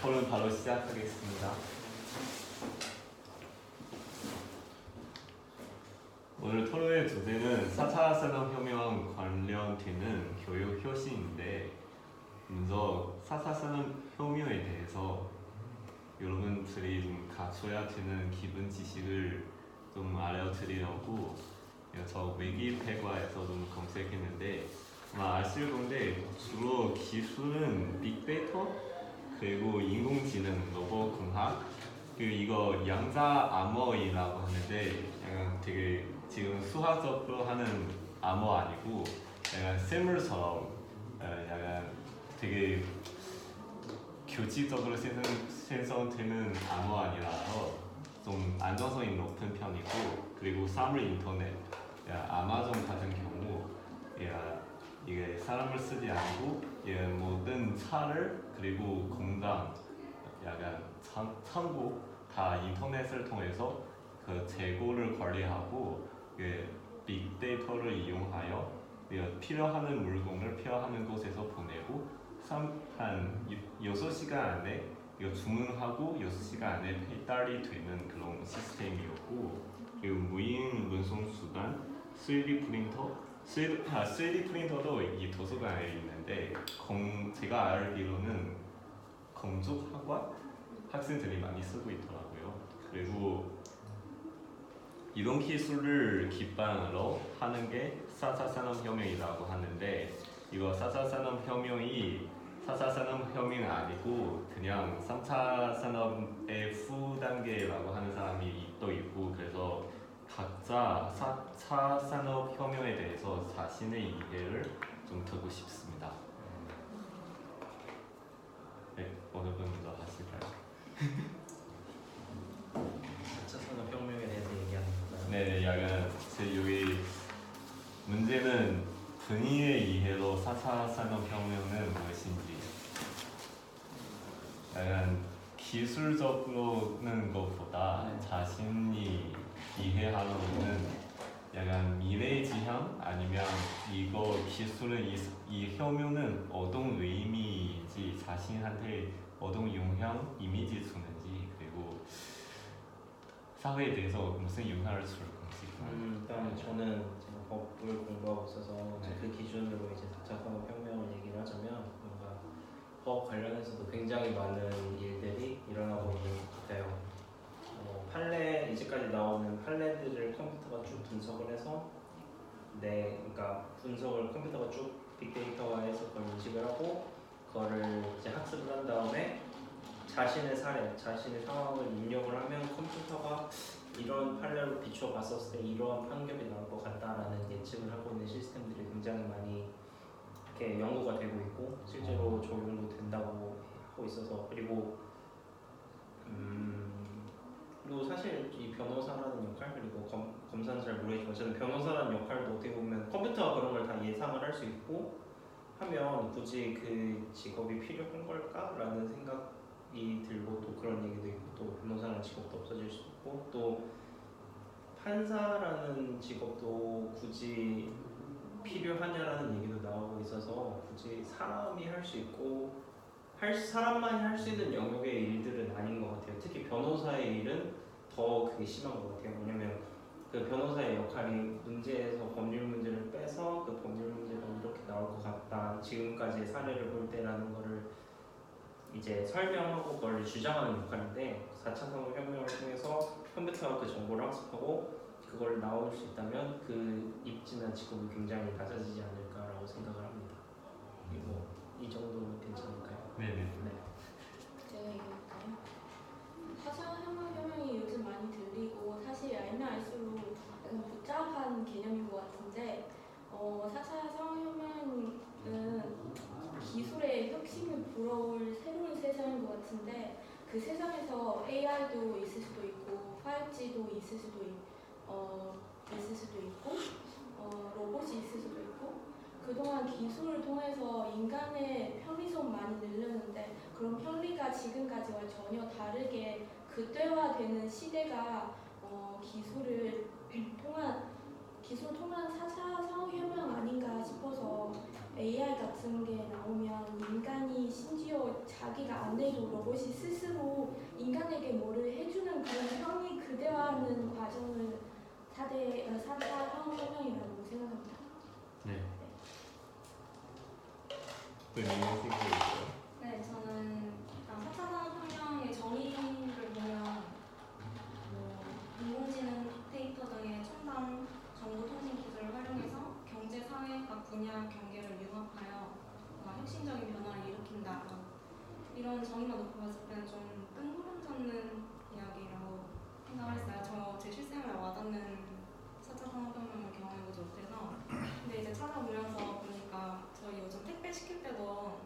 토론 바로 시작하겠습니다. 오늘 토론의 주제는 4차 산업혁명 관련되는 교육 효시인데, 먼저 4차 산업혁명에 대해서 여러분들이 좀 갖춰야 되는 기본 지식을 좀 알려드리려고 저 위키pedia에서 좀 검색했는데, 아마 아실 건데 주로 기술은 빅데이터 그리고 인공지능, 로봇공학, 그리고 이거 양자 암호이라고 하는데 약간 되게 지금 수학적으로 하는 암호 아니고 약간 샘물처럼 약간 되게 규칙적으로 생성되는 암호 아니라서 좀 안정성이 높은 편이고, 그리고 사물 인터넷, 아마존 같은 경우 이게 사람을 쓰지 않고 모든 차를 그리고 공장, 약간 창고 다 인터넷을 통해서 그 재고를 관리하고 빅데이터를 이용하여 필요한 물건을 필요한 곳에서 보내고 한 6시간 안에 주문하고 6시간 안에 배달이 되는 그런 시스템이었고, 그리고 무인 운송 수단, 3D 프린터, 3D 프린터도 이 도서관에 있는데 제가 알기로는 건축학과 학생들이 많이 쓰고 있더라고요. 그리고 이런 기술을 기반으로 하는 게 4차 산업혁명이라고 하는데, 이거 4차 산업혁명이 4차 산업혁명이 아니고 그냥 3차 산업의 후 단계라고 하는 사람이 또 있고, 그래서 각자 4차 산업혁명에 대해서 자신의 이해를 좀 듣고 싶습니다. 네, 어느 분 먼저 하실까요? 4차 산업혁명에 대해서 얘기하는 건가요? 네, 약간 여기 문제는 본인의 이해로 4차 산업혁명은 무엇인지, 약간 기술적으로는 것보다 자신이 이해하는 약간 미래지향, 아니면 이거 기술은 이 혁명은 어떤 의미인지, 자신한테 어떤 영향, 이미지 주는지, 그리고 사회에 대해서 무슨 영향을 줄 건지. 일단 저는 제가 법을 공부하고 있어서 그 기준으로 이제 4차 산업혁명을 얘기를 하자면, 뭔가 법 관련해서도 굉장히 많은 일들이 일어나고 있는 것 같아요. 판례, 이제까지 나오는 판례들을 컴퓨터가 쭉 분석을 해서 그러니까 분석을 컴퓨터가 쭉 빅데이터화해서 그걸 인식을 하고, 그거를 이제 학습을 한 다음에 자신의 사례, 자신의 상황을 입력을 하면 컴퓨터가 이런 판례로 비추어 봤었을 때 이러한 판결이 나올 것 같다라는 예측을 하고 있는 시스템들이 굉장히 많이 이렇게 연구가 되고 있고, 실제로 적용도 된다고 하고 있어서, 그리고 사실 이 변호사라는 역할, 그리고 검사는 잘 모르겠지만 저는 변호사라는 역할도 어떻게 보면 컴퓨터가 그런 걸 다 예상을 할 수 있고 하면 굳이 그 직업이 필요한 걸까라는 생각이 들고, 또 그런 얘기도 있고, 또 변호사라는 직업도 없어질 수 있고, 또 판사라는 직업도 굳이 필요하냐라는 얘기도 나오고 있어서, 굳이 사람이 할 수 있고 사람만이 할 수 있는 영역의 일들은 아닌 것 같아요. 특히 변호사의 일은 더 그게 심한 것 같아요. 왜냐면 그 변호사의 역할이 문제에서 법률 문제를 빼서 그 법률 문제가 이렇게 나올 것 같다, 지금까지의 사례를 볼 때라는 거를 이제 설명하고 그걸 주장하는 역할인데, 4차 산업혁명을 통해서 컴퓨터가 그 정보를 학습하고 그걸 나올 수 있다면 그 입지나 직업이 굉장히 낮아지지 않을까라고 생각을 합니다. 그리고 이 정도는 괜찮을까요? 네네. 네. 제가 얘기할까요? 4차 혁명이 요즘 많이 들리고, 사실 알면 알수록 약간 복잡한 개념인 것 같은데, 4차 산업혁명은 기술의 혁신을 불어올 새로운 세상인 것 같은데, 그 세상에서 AI도 있을 수도 있고 5G도 있을 수도 있고 로봇이 있을 수도 있고, 그동안 기술을 통해서 인간의 편리성 많이 늘렸는데, 그런 편리가 지금까지와 전혀 다르게 극대화되는 시대가 기술을 통한 4차 산업혁명 아닌가 싶어서, AI 같은 게 나오면 인간이 심지어 자기가 안 해도 로봇이 스스로 인간에게 뭐를 해주는 그런 형이 극대화하는 과정을 4차 산업혁명이라고 생각합니다. 네. 의미는 생각이 있어요. 네, 저는 일단 4차 산업혁명의 정의를 보면 인공지능, 빅데이터 등의 첨단 정보통신 기술을 활용해서 경제, 사회 각 분야 경계를 융합하여 혁신적인 변화를 일으킨다. 이런 정의만 놓고 봤을 때는 좀 뜬구름 잡는 이야기라고 생각을 했어요. 제 실생활에 와닿는 4차 산업혁명을 경험해보지 못해서. 근데 이제 찾아보면서 보니까 저희 요즘 택배 시킬 때도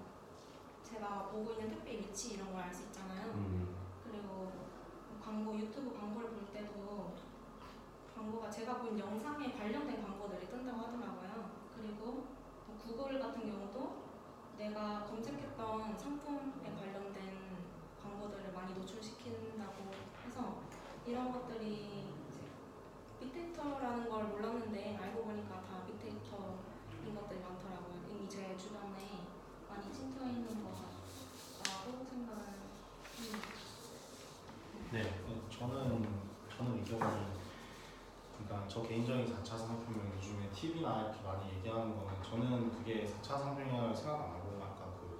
제가 보고 있는 택배 위치 이런 걸 알 수 있잖아요. 그리고 광고, 유튜브 광고를 볼 때도 광고가 제가 본 영상에 관련된 광고들이 뜬다고 하더라고요. 그리고 구글 같은 경우도 내가 검색했던 상품에 관련된 광고들을 많이 노출시킨다고 해서 이런 것들이 이제 빅데이터라는 걸 몰랐는데 알고 보니까 다 빅데이터인 것들이 많더라고요. 이미 제 주변에 많이 침투해 있는 거라고 생각을 합니다. 네. 저는 이거는 그러니까 저 개인적인 4차 산업혁명 요즘에 TV나 이렇게 많이 얘기하는 거는 저는 그게 4차 산업혁명을 생각 안 하고 아까 그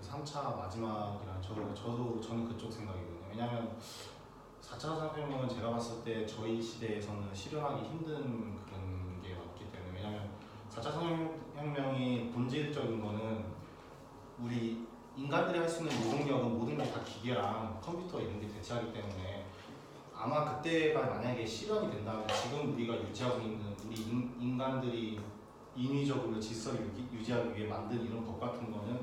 3차 마지막이란 저는 그쪽 생각이거든요. 왜냐하면 4차 산업혁명은 제가 봤을 때 저희 시대에서는 실현하기 힘든 그런 게 왔기 때문에 왜냐하면 4차 산업혁명의 본질적인 거는 우리 인간들이 할 수 있는 노동력은 모든 게 다 기계랑 컴퓨터 이런 게 대체하기 때문에 아마 그때가 만약에 실현이 된다면 지금 우리가 유지하고 있는 우리 인간들이 인위적으로 질서를 유지하기 위해 만든 이런 법 같은 거는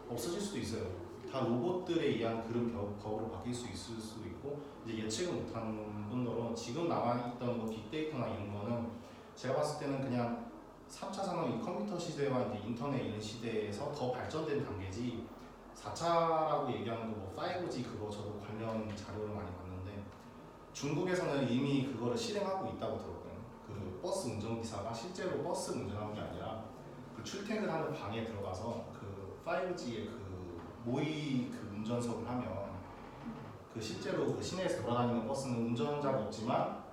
없어질 수도 있어요. 다 로봇들에 의한 그런 법으로 바뀔 수 있을 수도 있고 이제 예측을 못하는 뿐더러 지금 남아있던 뭐 빅데이터나 이런 거는 제가 봤을 때는 그냥 3차 산업이 컴퓨터 시대와 이제 인터넷 이런 시대에서 더 발전된 단계지 4차라고 얘기하는 거 뭐 5G 그거 저도 관련 자료를 많이 봤는데 중국에서는 이미 그거를 실행하고 있다고 들었거든요. 그 버스 운전기사가 실제로 버스 운전하는 게 아니라 그 출퇴근하는 방에 들어가서 그 5G의 그 모의 그 운전석을 하면 그 실제로 그 시내에서 돌아다니는 버스는 운전자가 없지만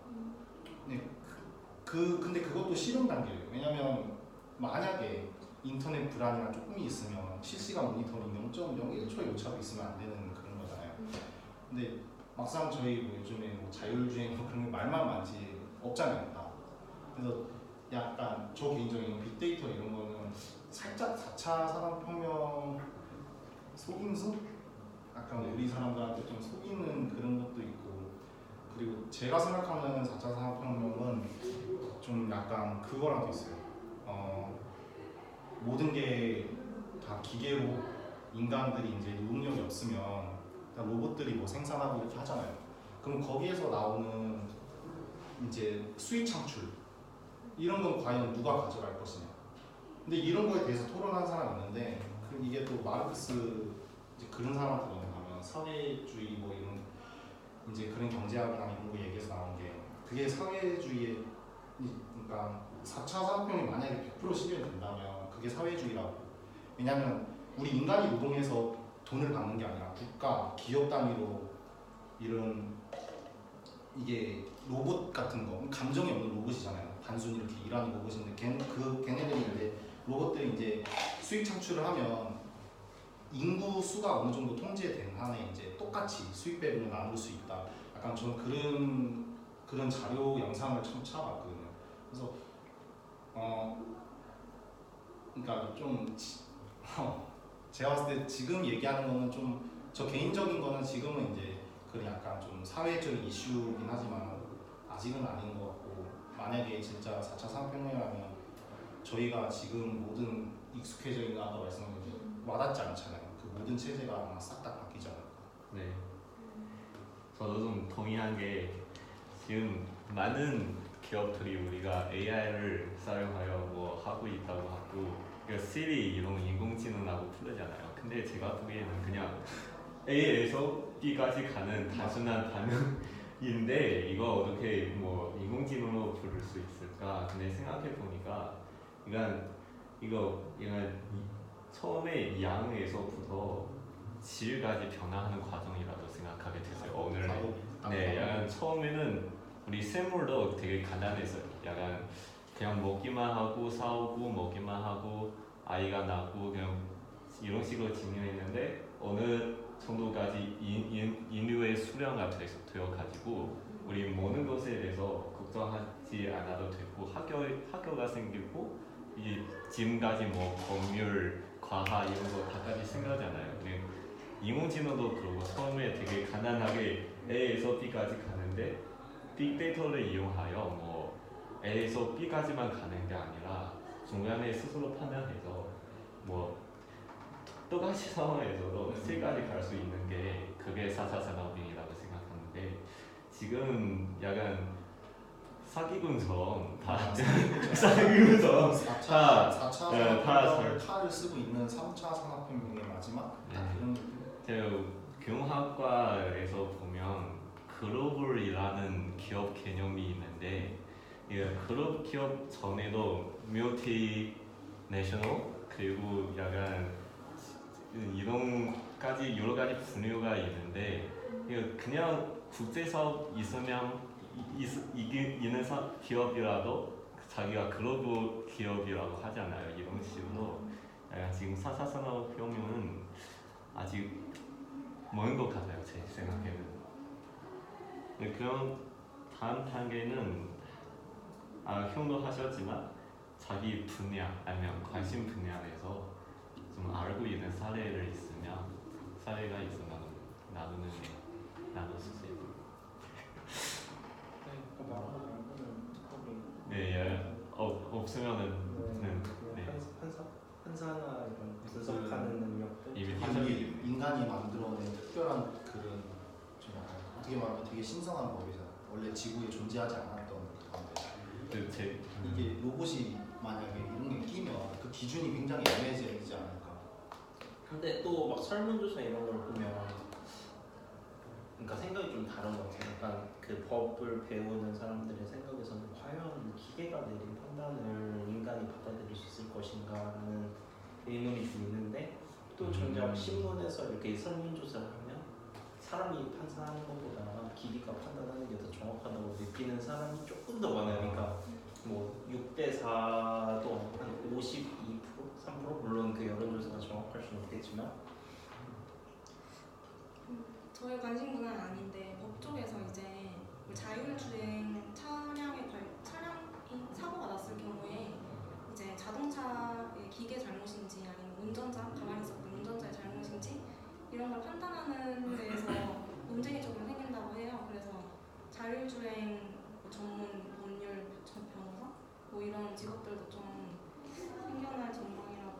근데 그것도 실행 단계예요. 왜냐면 만약에 인터넷 불안이나 조금이 있으면 실시간 모니터링 0.01초의 오차도 있으면 안 되는 그런 거잖아요. 근데 막상 저희 뭐 요즘에 뭐 자율주행 뭐 그런 게 말만 많지 없잖아요. 다. 그래서 약간 저 개인적인 빅데이터 이런 거는 살짝 4차 산업혁명 속임수? 약간 우리 사람들한테 좀 속이는 그런 것도 있고 그리고 제가 생각하는 4차 산업혁명은 좀 약간 그거랑 있어요. 모든 게 다 기계로 인간들이 이제 노동력이 없으면 로봇들이 뭐 생산하고 이렇게 하잖아요. 그럼 거기에서 나오는 이제 수익 창출 이런 건 과연 누가 가져갈 것이냐. 근데 이런 거에 대해서 토론한 사람이 있는데 이게 또 마르크스 이제 그런 사람한테 넘어가면 사회주의 뭐 이런 이제 그런 경제학이나 이런 거 얘기해서 나온 게 그게 사회주의의 그러니까 4차 산업혁명이 만약에 100% 실현된다면 그게 사회주의라고. 왜냐하면 우리 인간이 노동해서 돈을 받는 게 아니라 국가, 기업 단위로 이런 이게 로봇 같은 거 감정이 없는 로봇이잖아요. 단순히 이렇게 일하는 로봇인데 걔네들이 이제 로봇들이 이제 수익 창출을 하면 인구 수가 어느 정도 통제된 한에 이제 똑같이 수익 배분을 나눌 수 있다. 약간 저는 그런 자료 영상을 참 찾아봤거든요. 그래서 그러니까 좀 제가 봤을 때 지금 얘기하는 거는 좀 저 개인적인 거는 지금은 이제 그 약간 좀 사회적 이슈긴 하지만 아직은 아닌 것 같고 만약에 진짜 4차 산업혁명이라면 저희가 지금 모든 익숙해져 있는 아까 말씀하신 와닿지 않잖아요. 그 모든 체제가 아마 싹 다 바뀌지 않을까. 네. 저도 좀 동의한 게 지금 많은 기업들이 우리가 AI를 사용하여 뭐 하고 있다고 하고 그러니까 시리 이런 인공지능하고 부르잖아요. 근데 제가 보기에는 그냥 A에서 B까지 가는 단순한 반응인데 이거 어떻게 뭐 인공지능으로 부를 수 있을까? 근데 생각해 보니까 이건 처음에 2학년에서부터 질까지 변화하는 과정이라고 생각하게 됐어요. 오늘 작업이 네, 약간 처음에는 우리 샘물도 되게 간단했어요. 약간 그냥 먹기만 하고 싸우고 먹기만 하고 아이가 낳고 그냥 이런 식으로 진행했는데 어느 정도까지 인류의 수량가 되어가지고 우리 모든 것에 대해서 걱정하지 않아도 되고 학교가 생기고 이 지금까지 뭐 법률, 과학 이런 거 다까지 생각하잖아요. 그냥 인공지능도 그러고 처음에 되게 간단하게 A에서 B까지 가는데 빅데이터를 이용하여 뭐 A에서 B까지만 가는 게 아니라 중간에 스스로 판단해서 뭐 똑같이 상황에서도 C까지 갈 수 있는 게 그게 4차 산업인이라고 생각하는데 지금 약간 사기꾼처럼 다 사기꾼처럼 4차 네, 산업혁명을 칼을 쓰고 있는 3차 산업혁명의 마지막 네. 그런 느낌. 제가 경영학과에서 보면 글로벌이라는 기업 개념이 있는데 이 글로벌 기업 전에도 multi 내셔널 그리고 약간 이런까지 여러 가지 분류가 있는데 그냥 국제 사업 있으면 이기는 기업이라도 자기가 글로벌 기업이라고 하잖아요. 이런 식으로 지금 4차 산업혁명은 아직 먼 것 같아요. 제 생각에는. 그럼 다음 단계는 형도 하셨지만 자기 분야 아니면 관심 분야에서 좀 알고 있는 사례가 있으면 나눠주세요. 네, 없으면은 네. 판사나 이런 분석하는 능력들 이미 이게 인간이 만들어낸 특별한 그런 좀 약간 어떻게 말하면 되게 신성한 법이잖아. 원래 지구에 존재하지 않았던 건데 이게 로봇이 만약에 이런 게 끼면 그 기준이 굉장히 애매해지지 않을까. 근데 또 막 설문조사 이런 걸 보면 그러니까 생각이 좀 다른 것 같아요. 약간 그 법을 배우는 사람들의 생각에서는 과연 기계가 내린 판단을 인간이 받아들일 수 있을 것인가라는 의문이 좀 있는데 또 정작 신문에서 이렇게 설문조사를 하면 사람이 판단하는 것보다 기계가 판단하는 게 더 정확하다고 느끼는 사람이 조금 더 많아요. 그러니까 뭐 6대4도 한 52%, 3% 물론 그 여론조사가 정확할 수는 없겠지만 저의 관심 분야는 아닌데 법쪽에서 이제 자율주행 차량이 사고가 났을 경우에 이제 자동차의 기계 잘못인지 아니면 가만히 있었던 운전자의 잘못인지 이런 걸 판단하는 데에서 논쟁이 조금 생긴다고 해요. 그래서 자율주행 전문 법률 변호사 뭐 이런 직업들도 좀 생겨날 전망이라고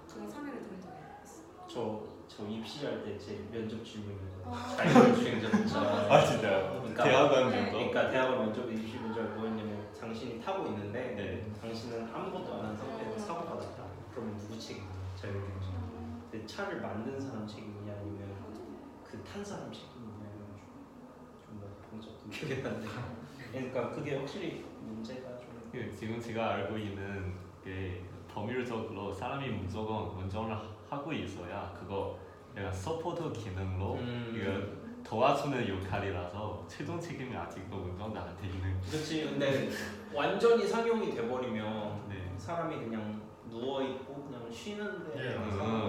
그런 사례를 들은 적이 있어요. 저 입시할 때 제 면접 질문이에요. 자율주행 자동차. 진짜요? 그러니까, 대학원 면접? 그러니까 대학원 면접 입시 면접이 뭐였냐면 당신이 타고 있는데 네. 당신은 아무것도 안 한 상태에서 사고가 났다. 그러면 누구 책임이야? 자율주행. 그 차를 만든 사람 책임이냐 아니면 그 탄 사람 책임이냐 좀뭐 방법도 기억이 안 나는데. 그러니까 그게 확실히 문제가 좀. 지금 제가 알고 있는 게 법률적으로 사람이 무조건 운전을 하고 있어야 그거 내가 서포터 기능으로 이거 도와주는 역할이라서 최종 책임이 아직도 운전 나한테 있는. 그렇지. 근데 완전히 상용이 돼버리면 네. 사람이 그냥 누워 있고 그냥 쉬는데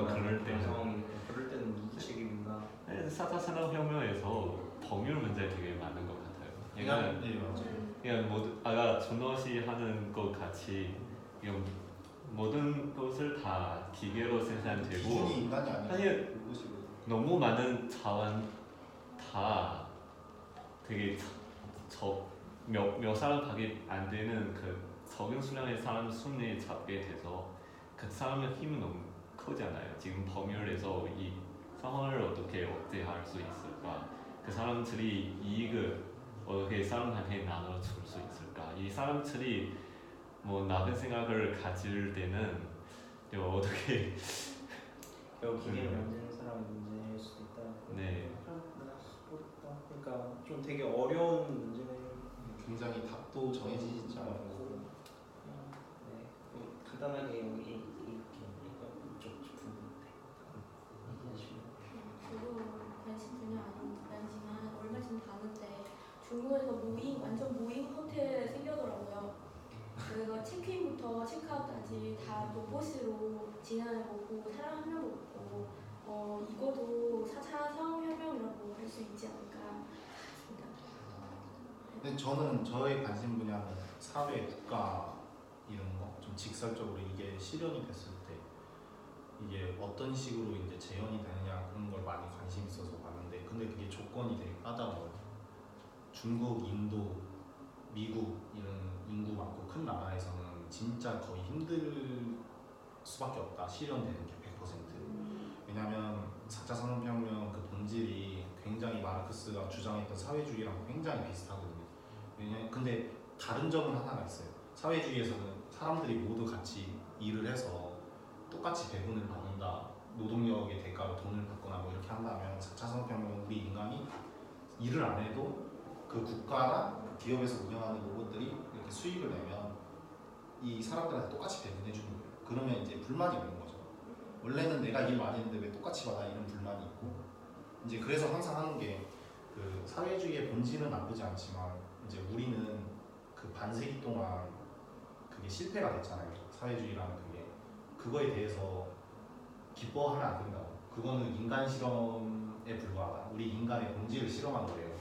그럴 때는 누구 책임인가? 4차 산업혁명에서 법률 문제 되게 많은 것 같아요. 그냥 네, 맞아요. 그냥 아까 준호 씨 하는 것 같이 그냥 모든 것을 다 기계로 생산되고 기준이 인간이 아니고 사실 로봇이고. 너무 많은 자원 다 되게 몇 사람밖에 안 되는 그 적은 수량의 사람 손에 잡게 돼서 그 사람의 힘은 너무 크잖아요. 지금 법률에서 이 상황을 어떻게 억제할 수 있을까? 그 사람들이 이익을 어떻게 사람한테 나눠줄 수 있을까? 이 사람들이 뭐 나쁜 생각을 가질 때는 어떻게 기계를 만드는 사람이 문제일 수도 있다. 네. 어렵다. 그러니까 좀 되게 어려운 문제네요. 굉장히 답도 정해지지 않고. 네. 간단하게 여기 이렇게 이쪽 부분. 로봇으로 진화해보고 사람 한 명도 없고 이거도 4차 산업혁명이라고 할 수 있지 않을까 싶습니다. 근데 저는 저의 관심 분야는 사회, 국가 이런 거 좀 직설적으로 이게 실현이 됐을 때 이게 어떤 식으로 이제 재현이 되느냐 그런 걸 많이 관심 있어서 봤는데 근데 그게 조건이 되게 까다로워요. 중국, 인도, 미국 이런 인구 많고 큰 나라에서는 진짜 거의 힘들 수밖에 없다. 실현되는 게 100%. 왜냐하면 4차 산업혁명 그 본질이 굉장히 마르크스가 주장했던 사회주의랑 굉장히 비슷하거든요. 근데 다른 점은 하나가 있어요. 사회주의에서는 사람들이 모두 같이 일을 해서 똑같이 배분을 받는다. 노동력의 대가로 돈을 받거나 뭐 이렇게 한다면 4차 산업혁명은 우리 인간이 일을 안 해도 그 국가나 그 기업에서 운영하는 로봇들이 이렇게 수익을 내면 이 사람들한테 똑같이 배분해 주는 거예요. 그러면 이제 불만이 없는 거죠. 원래는 내가 일 많이 했는데 왜 똑같이 받아 이런 불만이 있고 이제 그래서 항상 하는 게 그 사회주의의 본질은 나쁘지 않지만 이제 우리는 그 반세기 동안 그게 실패가 됐잖아요. 사회주의라는 그거에 대해서 기뻐하면 안 된다고. 그거는 인간 실험에 불과하다. 우리 인간의 본질을 실험한 거예요.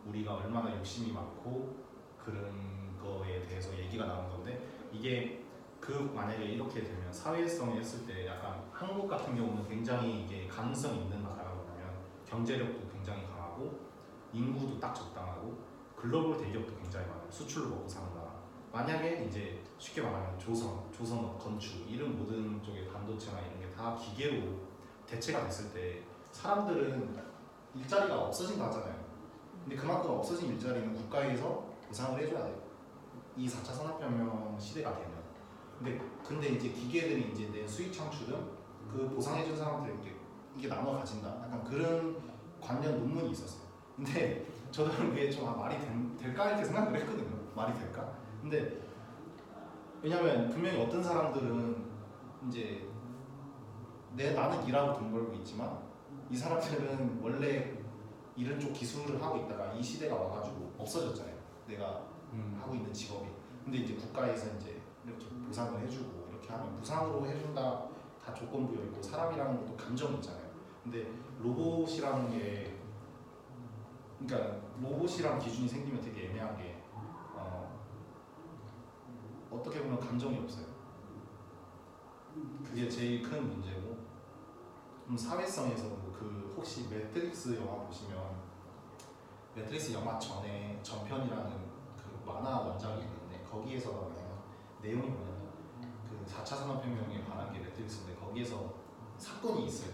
우리가 얼마나 욕심이 많고 그런 거에 대해서 얘기가 나온 건데 이게 만약에 이렇게 되면 사회성에 했을 때 약간 한국 같은 경우는 굉장히 이게 가능성이 있는 나라가 뭐냐면 경제력도 굉장히 강하고 인구도 딱 적당하고 글로벌 대기업도 굉장히 많아요. 수출로 먹고 사는 나라. 만약에 이제 쉽게 말하면 조선업, 건축 이런 모든 쪽의 반도체나 이런 게 다 기계로 대체가 됐을 때 사람들은 일자리가 없어진다 하잖아요. 근데 그만큼 없어진 일자리는 국가에서 보상을 해줘야 돼요. 이 4차 산업혁명 시대가 되면. 근데 이제 기계들이 이제 내 수익 창출은 그 보상해준 사람들에게 이게 나눠 가진다. 약간 그런 관련 논문이 있었어요. 근데 저도 그게 좀 말이 될까 이렇게 생각을 했거든요. 말이 될까? 근데 왜냐면 분명히 어떤 사람들은 이제 나는 일하고 돈 벌고 있지만 이 사람들은 원래 이런 쪽 기술을 하고 있다가 이 시대가 와가지고 없어졌잖아요. 내가 하고 있는 직업이. 근데 이제 국가에서 이제 이렇게 보상을 해주고 이렇게 하면 무상으로 해준다 다 조건부여 있고 사람이라는 것도 감정이 있잖아요. 근데 로봇이라는 게 그러니까 로봇이랑 기준이 생기면 되게 애매한 게 어떻게 보면 감정이 없어요. 그게 제일 큰 문제고 사회성에서도 그 혹시 매트릭스 영화 보시면 매트릭스 영화 전에 전편이라는 그 만화 원작이 있는데 거기에서 뭐냐면 내용이 뭐냐면 그 4차 산업혁명에 관한 게 매트릭스인데 거기에서 사건이 있어요.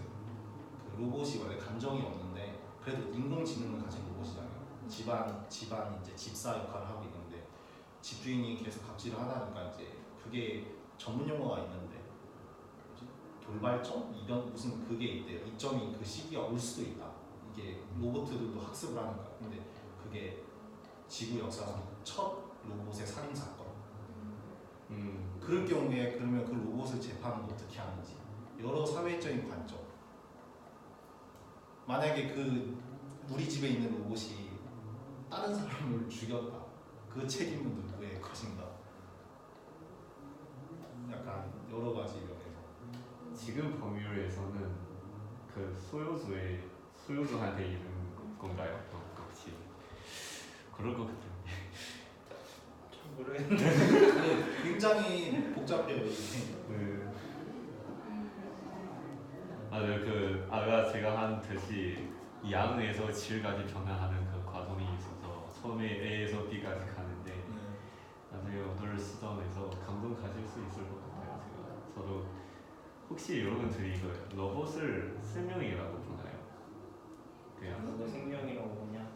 그 로봇이 원래 감정이 없는데 그래도 인공지능을 가진 로봇이잖아요. 집안 이제 집사 역할을 하고 있는데 집주인이 계속 갑질을 하다 보니까 이제 그게 전문 용어가 있는데 돌발점? 이런 무슨 그게 있대요. 이점이 그 시기가 올 수도 있다. 이게 로봇들도 학습을 하니까. 근데 그게 지구 역사상 첫 로봇의 살인 사건. 그럴 경우에 그러면 그 로봇을 재판은 어떻게 하는지 여러 사회적인 관점. 만약에 그 우리 집에 있는 로봇이 다른 사람을 죽였다. 그 책임은 누구의 것인가? 약간 여러 가지 면에서. 지금 법률에서는 그 소유주한테 이른 건가요? 그렇지. 그럴 것 같은데. 잘 모르겠는데. 굉장히 복잡해요 이게. 맞아요. 그 아까 제가 한 듯이 양에서 질까지 변화하는 그 과정이 있어서 처음에 A에서 B까지 가는데 나중에 어떤 수단에서 감동 가질 수 있을 것 같아요. 저도 혹시 여러분들이 그 로봇을 생명이라고 보나요? 그냥 로봇 생명이라고 보냐?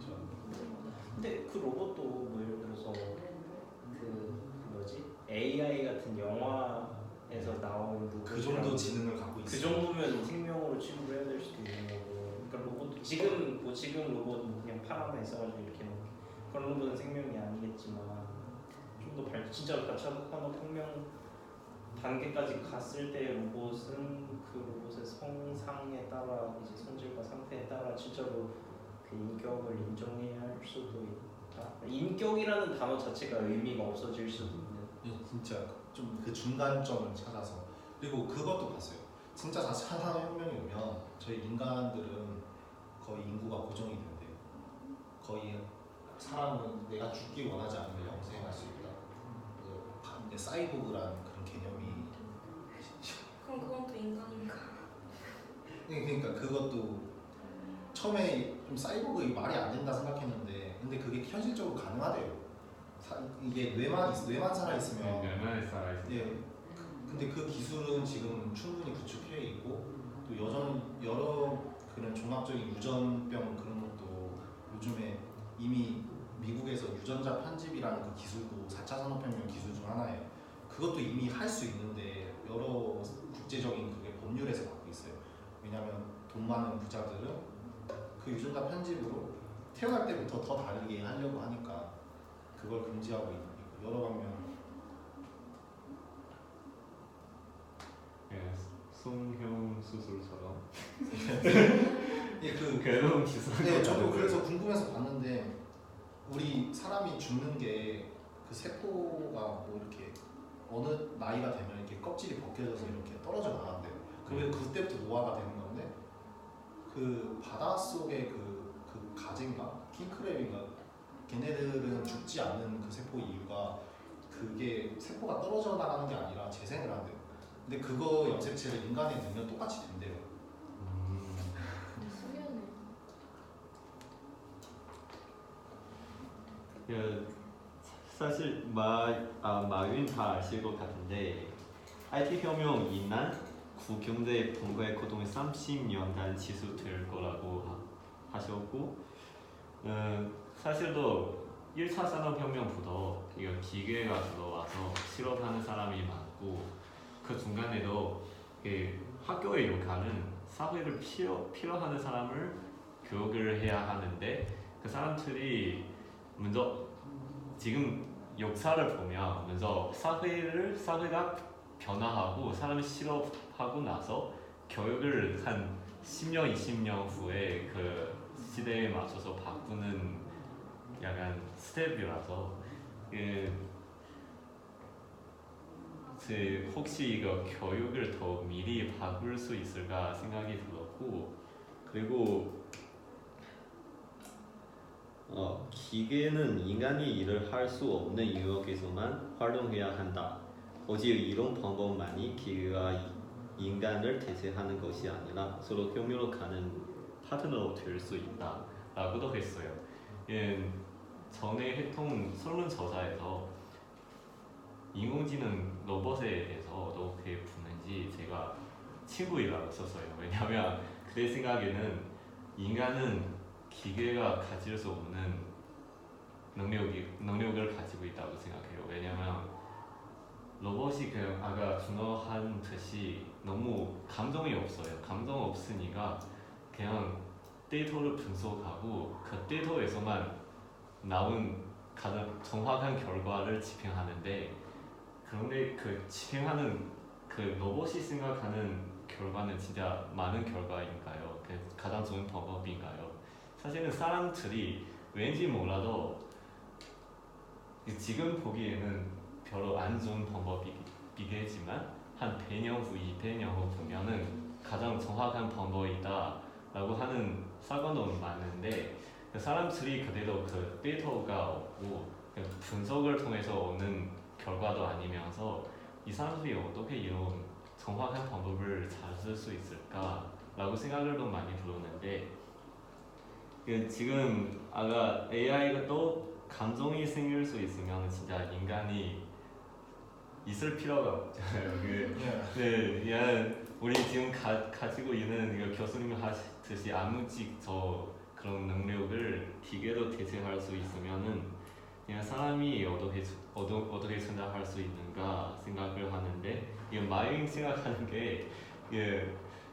저 근데 그 로봇도 뭐 예를 들어서 그 뭐지 AI 같은 영화에서 나오는 그 정도 지능을 갖고 그 있어요. 정도면 생명으로 취급을 해야 될 수도 있는 거고. 그러니까 로봇 지금 로봇 뭐 그냥 팔 하나 있어가지고 이렇게 뭐 그런 로봇은 생명이 아니겠지만 좀 더 진짜 4차 산업혁명 단계까지 갔을 때 로봇은 그 로봇의 성상에 따라 이제 성질과 상태에 따라 실제로 그 인격을 인정해야 할 수도 있다. 인격이라는 단어 자체가 의미가 없어질 수도 있는. 진짜 좀 그 중간점을 찾아서 그리고 그것도 봤어요. 진짜 4차 산업혁명이 오면 저희 인간들은 거의 인구가 고정이 된대요. 거의 사람은 내가 죽기 원하지 않으면 영생할 수 있다. 근데 사이보그라는 그런 개념이 그럼 그건 또 인간인가? 그러니까 그것도 처음에 좀 사이보그 말이 안 된다 생각했는데 근데 그게 현실적으로 가능하대요. 이게 뇌만 살아 있으면 뇌만에 살아있어. 예. 근데 그 기술은 지금 충분히 구축해 있고 또 여러 그런 종합적인 유전병 그런 것도 요즘에 이미 미국에서 유전자 편집이라는 그 기술도 4차 산업혁명 기술 중 하나예요. 그것도 이미 할 수 있는데 여러 국제적인 그게 법률에서 막고 있어요. 왜냐하면 돈 많은 부자들은 그 유전자 편집으로 태어날 때부터 더 다르게 하려고 하니까 그걸 금지하고 있고 여러 방면. 예, 송형 수술처럼. 예, 그 괴로운 기술. 네, 저도 그래서 궁금해서 봤는데 우리 사람이 죽는 게 그 세포가 뭐 이렇게 어느 나이가 되면 이렇게 껍질이 벗겨져서 이렇게 떨어져 나간대요. 그게 그때부터 노화가 되는 건데 그 바닷속에 그 가재인가 킹크랩인가 걔네들은 죽지 않는 그 세포 이유가 그게 세포가 떨어져 나가는 게 아니라 재생을 한대요. 근데 그거 염색체를 인간에 넣으면 똑같이 된대요. 수면을 사실 마윈 다 아실 것 같은데 IT 혁명 이날 국경제 본거의 고동이 30년간 지속될 거라고 하셨고 사실도 1차 산업혁명부터 이거 기계가 들어와서 실업하는 사람이 많고 그 중간에도 학교의 역할은 사회를 필요하는 사람을 교육을 해야 하는데 그 사람들이 먼저 지금 역사를 보면 먼저 사회가 변화하고 사람이 실업하고 나서 교육을 한 10년, 20년 후에 그 시대에 맞춰서 바꾸는 약간 스텝이라서 혹시 이거 교육을 더 미리 바꿀 수 있을까 생각이 들었고 그리고 기계는 인간이 일을 할 수 없는 영역에서만 활용해야 한다. 오직 이런 방법만이 기계가 인간을 대체하는 것이 아니라 서로 협력하는 파트너가 될 수 있다. 라고도 했어요. 전에 했던 설문조사에서 인공지능 로봇에 대해서 어떻게 보는지 제가 친구이라고 썼어요. 왜냐하면 그의 생각에는 인간은 기계가 가질 수 없는 능력을 가지고 있다고 생각해요. 왜냐하면 로봇이 그냥 아까 준호한 듯이 너무 감정이 없어요. 감정 없으니까 그냥 데이터를 분석하고 그 데이터에서만 나온 가장 정확한 결과를 집행하는데 그런데 그 집행하는 그 로봇이 생각하는 결과는 진짜 많은 결과인가요? 그 가장 좋은 방법인가요? 사실은 사람들이 왠지 몰라도 지금 보기에는 별로 안 좋은 방법이겠지만 한 100년 후, 200년 후 보면은 가장 정확한 방법이다 라고 하는 사건도 많은데 그 사람들이 그대로 그 데이터가 없고 그 분석을 통해서 오는 결과도 아니면서 이 사람들이 어떻게 이런 정확한 방법을 잘 쓸 수 있을까 라고 생각을 좀 많이 들었는데 지금 아까 AI가 또 감정이 생길 수 있으면 진짜 인간이 있을 필요가 없잖아요. 우리 지금 가지고 있는 이거 교수님이 하듯이 아무직저 그런 능력을 기계로 대체할 수 있으면은 그냥 사람이 어떻게 생각할 수 있는가 생각을 하는데 마윈 생각하는 게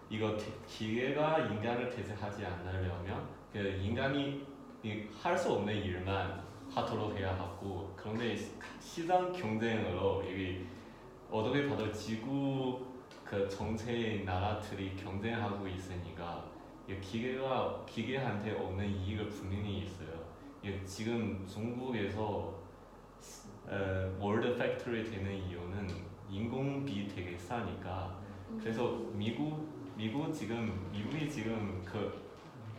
이거 기계가 인간을 대체하지 않으려면 인간이 할 수 없는 일만 하도록 해야 하고 그런데 시장 경쟁으로 여기 어떻게 봐도 지구 그 전체 나라들이 경쟁하고 있으니까 기계한테 없는 이익을 분명히 있어요. 지금 중국에서 월드 팩토리 되는 이유는 인건비 되게 싸니까 그래서 미국이 지금 그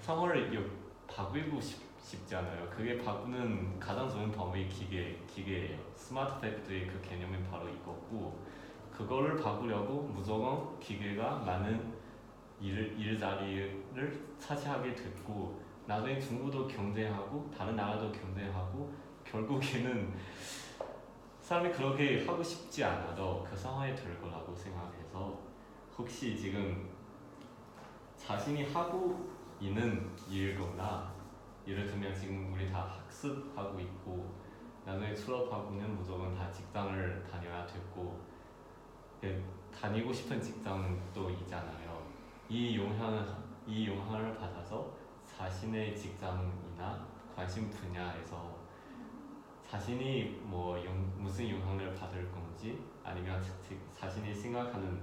상황을 바꾸고 싶잖아요. 그게 바꾸는 가장 좋은 방법이 기계예요. 스마트 팩토리 그 개념이 바로 이거고 그거를 바꾸려고 무조건 기계가 많은 일자리를 차지하게 됐고 나중에 중국도 경쟁하고 다른 나라도 경쟁하고 결국에는 사람이 그렇게 하고 싶지 않아도 그 상황이 될 거라고 생각해서 혹시 지금 자신이 하고 있는 일거나 예를 들면 지금 우리 다 학습하고 있고 나중에 졸업하고는 무조건 다 직장을 다녀야 되고 다니고 싶은 직장도 있잖아요. 이 영향을 받아서 자신의 직장이나 관심 분야에서 자신이 무슨 영향을 받을 건지 아니면 자신이 생각하는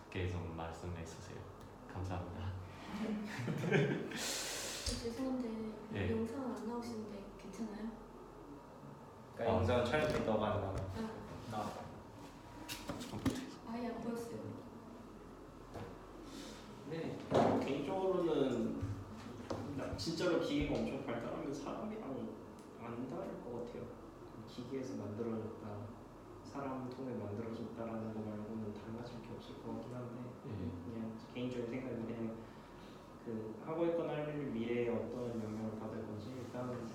게 좀 말씀해 주세요. 감사합니다. 죄송한데 예. 영상 안 나오시는데 괜찮아요? 그러니까 영상 촬영이 너가 안 나와. 아, 아예 안 보였어요. 네, 개인적으로는 진짜로 기계가 엄청 발달하면 사람이랑 안 다를 것 같아요. 기계에서 만들어졌다, 사람 통해 만들어졌다라는 거 말고는 달라질 게 없을 것 같긴 한데 그냥 개인적인 생각은 그냥 그 하고 있거나 할 일 미래에 어떤 영향을 받을 건지 일단은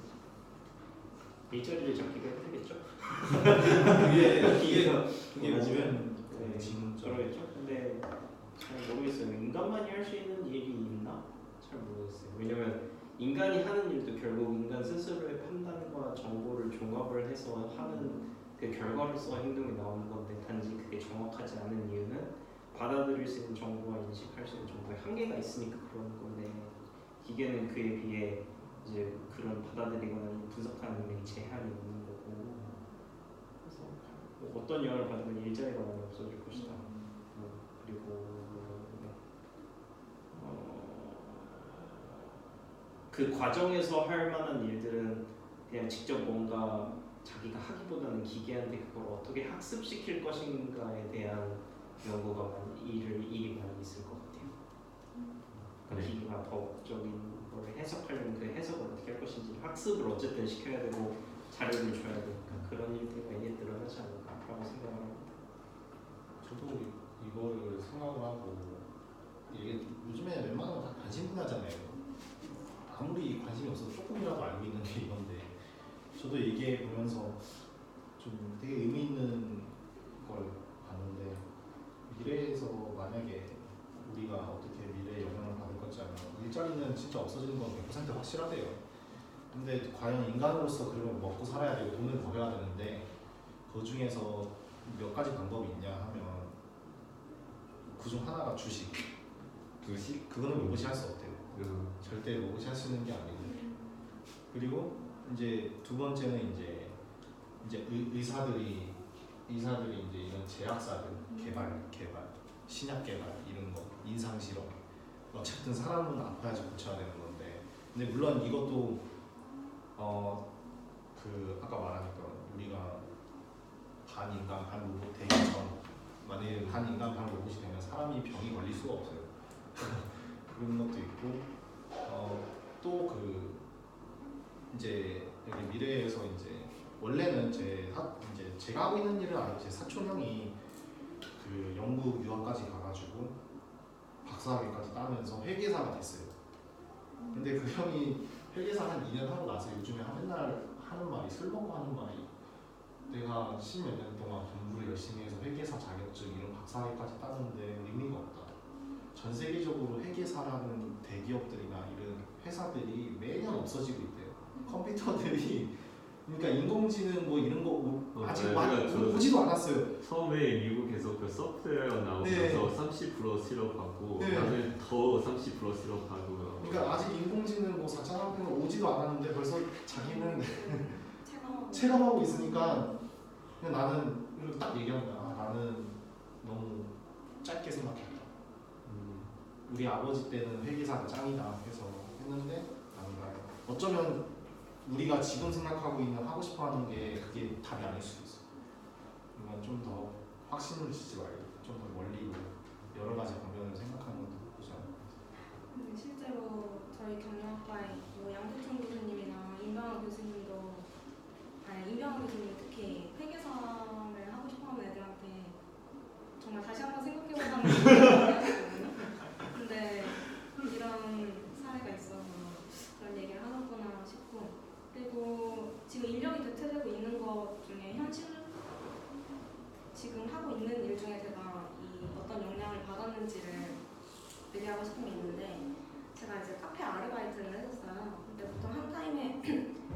일자리를 잡기가 힘들겠죠. 그게 오면 네, 진짜 그러겠죠. 근데 잘 모르겠어요. 인간만이 할 수 있는 일이 있나? 잘 모르겠어요. 왜냐면 인간이 하는 일도 결국 인간 스스로의 판단과 정보를 종합을 해서 하는 그 결과로서 행동이 나오는 건데 단지 그게 정확하지 않은 이유는 받아들일 수 있는 정보와 인식할 수 있는 정보에 한계가 있으니까 그러는 건데 기계는 그에 비해 이제 그런 받아들이거나 분석하는 능력이 제한이 있는 거고 그래서 뭐 어떤 영향을 받으면 일자리가 많이 없어질 것이다. 그리고 그 과정에서 할 만한 일들은 그냥 직접 뭔가 자기가 하기보다는 기계한테 그걸 어떻게 학습시킬 것인가에 대한 연구가 일이 많이 있을 것 같아요. 그러니까 기계가 법적인 걸 해석하려면 그 해석을 어떻게 할 것인지 학습을 어쨌든 시켜야 되고 자료를 줘야 되니까 그런 일들이 이제 늘어나지 않을까라고 생각을 합니다. 저도 이거를 생각을 하고 이게 요즘에 웬만하면 다 관심 분야잖아요. 아무리 관심이 없어도 조금이라도 알고 있는 게 이건데 저도 얘기해 보면서 좀 되게 의미 있는 걸 봤는데 미래에서 만약에 우리가 어떻게 미래에 영향을 받을 건지 알면 일자리는 진짜 없어지는 건 100% 확실하대요. 근데 과연 인간으로서 그러면 먹고 살아야 되고 돈을 벌어야 되는데 그 중에서 몇 가지 방법이 있냐 하면 그중 하나가 주식. 그거는 로봇이 할 수 없대요. 절대 로봇이 할 수 있는 게 아니고. 그리고 이제 두 번째는 이제 의사들이 이제 이런 제약사들 개발, 신약 개발 이런 거, 인상 실험. 어쨌든 사람은 아파야지 고쳐야 되는 건데. 근데 물론 이것도 그 아까 말하니까 우리가 반인간 반로봇 되기 전 만약에 반인간 반로봇이 되면 사람이 병이 걸릴 수가 없어요. 그런 것도 있고 또 그 이제 여기 미래에서 이제 원래는 제가 하고 있는 일은 아니고 제 사촌 형이 그 영국 유학까지 가가지고 박사학위까지 따면서 회계사가 됐어요. 근데 그 형이 회계사 한 2년 하고 나서 요즘에 맨날 하는 말이 술 먹고 하는 말이 내가 10몇 년 동안 공부를 열심히 해서 회계사 자격증 이런 박사학위까지 따는데 의미가 없다. 전 세계적으로 회계사라는 대기업들이나 이런 회사들이 매년 없어지고 있대요. 컴퓨터들이 그러니까 인공지능 뭐 이런 거 아직 오지도 않았어요. 처음에 미국에서 그 소프트웨어 나오면서 30% 실업하고 나중에 더 30% 실업하고 그러니까 아직 인공지능 뭐 4차 산업은 오지도 않았는데 벌써 자기는 체감하고 있으니까 그냥 나는 이렇게 딱 얘기하는 거야. 나는 너무 짧게 생각했다. 우리 아버지 때는 회계사가 짱이다 해서 했는데 아닌가요? 어쩌면 우리가 지금 생각하고 있는 하고 싶어하는 게 그게 답이 아닐 수도 있어. 그러니까 좀 더 확신을 지지 말고 좀 더 멀리 여러 가지 방면을 생각하는 것도 나쁘지 않아요. 실제로 저희 경영학과의 뭐 양태천 교수님이나 임병환 교수님도 임병환 교수님 특히 회계사를 하고 싶어하는 애들한테 정말 다시 한번 생각해보자는 얘기를 하셨거든요. 근데 이런 사례가 있어서 그런 얘기를 하셨구나 싶고, 그리고 지금 인력이 대체되고 있는 것 중에 현실 지금 하고 있는 일 중에 제가 이 어떤 영향을 받았는지를 얘기하고 싶은 게 있는데, 제가 이제 카페 아르바이트를 했었어요. 근데 보통 한 타임에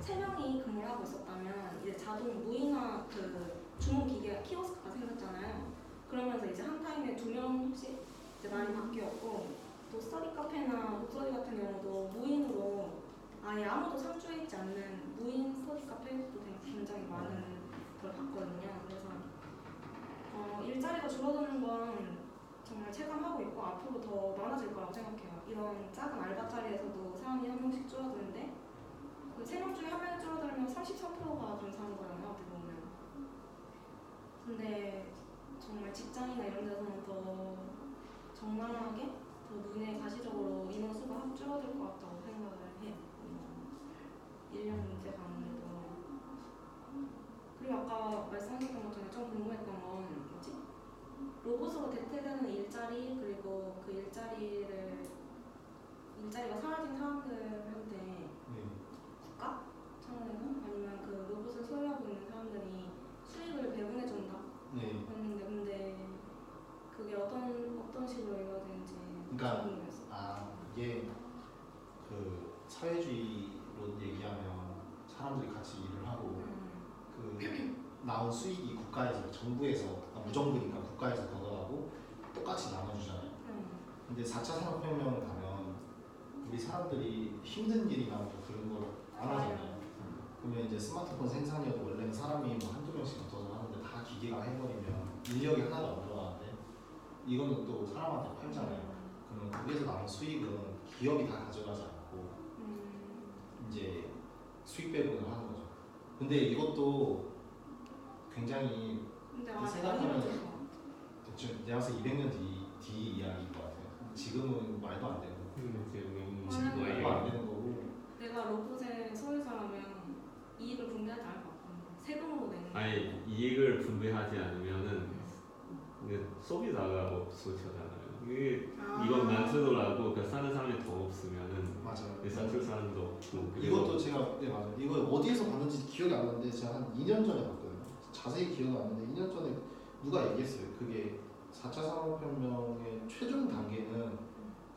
3명이 근무를 하고 있었다면 이제 자동 무인화 그 주문 기계 키오스크가 생겼잖아요. 그러면서 이제 한 타임에 2명씩 이제 많이 바뀌었고, 또 스터디 카페나 독서리 같은 경우도 무인으로 아예 아무도 상주해 있지 않는 무인 스터디 카페도 굉장히 많은 걸 봤거든요. 그래서 일자리가 줄어드는 건 정말 체감하고 있고 앞으로 더 많아질 거라고 생각해요. 이런 작은 알바 자리에서도 사람이 한 명씩 줄어드는데 그 3명 중에 한 명이 줄어들면 33%가 감사한 거예요. 어떻게 보면. 근데 정말 직장이나 이런 데서는 더 적나라하게 더 눈에 가시적으로 인원 수가 확 줄어들 것 같다고 생각을 해요. 인력 문제가 아무래도. 그리고 아까 말씀하셨던 것 중에 좀 궁금했던 건 뭐지? 로봇으로 대체되는 일자리, 그리고 그 일자리가 사라진 사람들한테 네. 국가 차원에서 아니면 그 로봇을 소유하고 있는 사람들이 수익을 배분해준다 네. 했는데, 근데 그게 어떤 식으로 이루어지는지 그러니까 궁금했어요. 이게 그 사회주의로 얘기하면 사람들이 같이 일을 하고 그 나온 수익이 국가에서 정부에서 무정부니까 국가에서 걷어가고 똑같이 나눠주잖아요. 근데 4차 산업혁명을 가면 우리 사람들이 힘든 일이나 뭐 그런 걸 안 하잖아요. 그러면 이제 스마트폰 생산이어도 원래는 사람이 뭐 한두 명씩 붙어서 하는데 다 기계가 해버리면 인력이 하나도 안 들어가는데 이거는 또 사람한테 팔잖아요. 그러면 거기에서 나온 수익은 기업이 다 가져가지 않고 이제 수익 배분을 하는 거죠. 근데 이것도 굉장히 근데 생각하면 대충 내가 봐서 200년 뒤 이야기인 것 같아요. 지금은 말도 안 되고 말도 안 되는 거고. 내가 로봇의 소유자라면 이익을 분배하지 않을 것 같거든요. 세금으로 내는. 아니 이익을 분배하지 않으면은 소비자가 없어지잖아요. 이건 만들더라도 그 사는 사람이 더 없으면은 맞아요. 사줄 사람도 없고. 이것도 제가 네 맞아요. 이거 어디에서 봤는지 기억이 안 나는데 제가 한 2년 전에 봤거든요. 자세히 기억은 안 나는데 2년 전에 누가 얘기했어요. 그게 4차 산업혁명의 최종 단계는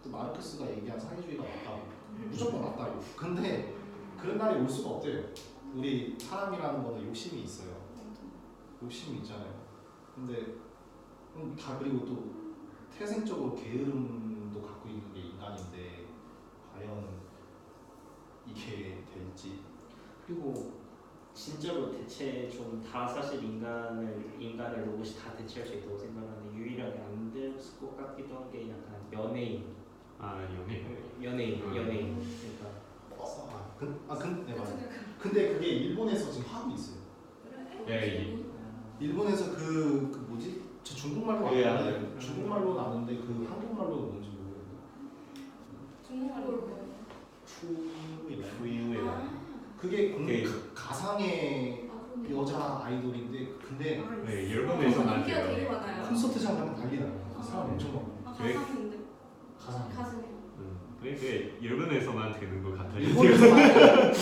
그 마르크스가 얘기한 사회주의가 맞다고. 무조건 맞다고. 근데 그런 날이 올 수가 없대요. 우리 사람이라는 거는 욕심이 있어요. 욕심이 있잖아요. 근데 다 그리고 또 태생적으로 게으름도 갖고 있는 게 인간인데 과연 이게 될지. 그리고 진짜로 대체 좀 다 사실 인간을 로봇이 다 대체할 수 있다고 생각하는데 유일하게 안 될 것 같기도 한 게 약간 연예인. 연예인. 그러니까 네 맞아요. 근데 그게 일본에서 지금 하고 있어요. 일본에서 그 뭐지? 저 중국말로 아는데 중국말로 아는데 그 한국말로는 뭔지 모르겠어요. 중국말로 그게 가상의 여자 아이돌인데 근데 일본에서만 인기가 되게 돼요. 많아요. 콘서트장 가면 난리 나요. 사람 엄청 많고. 가상인데. 가상. 가슴에. 그게 일본에서만 되는 것 같아요. 일본에서만.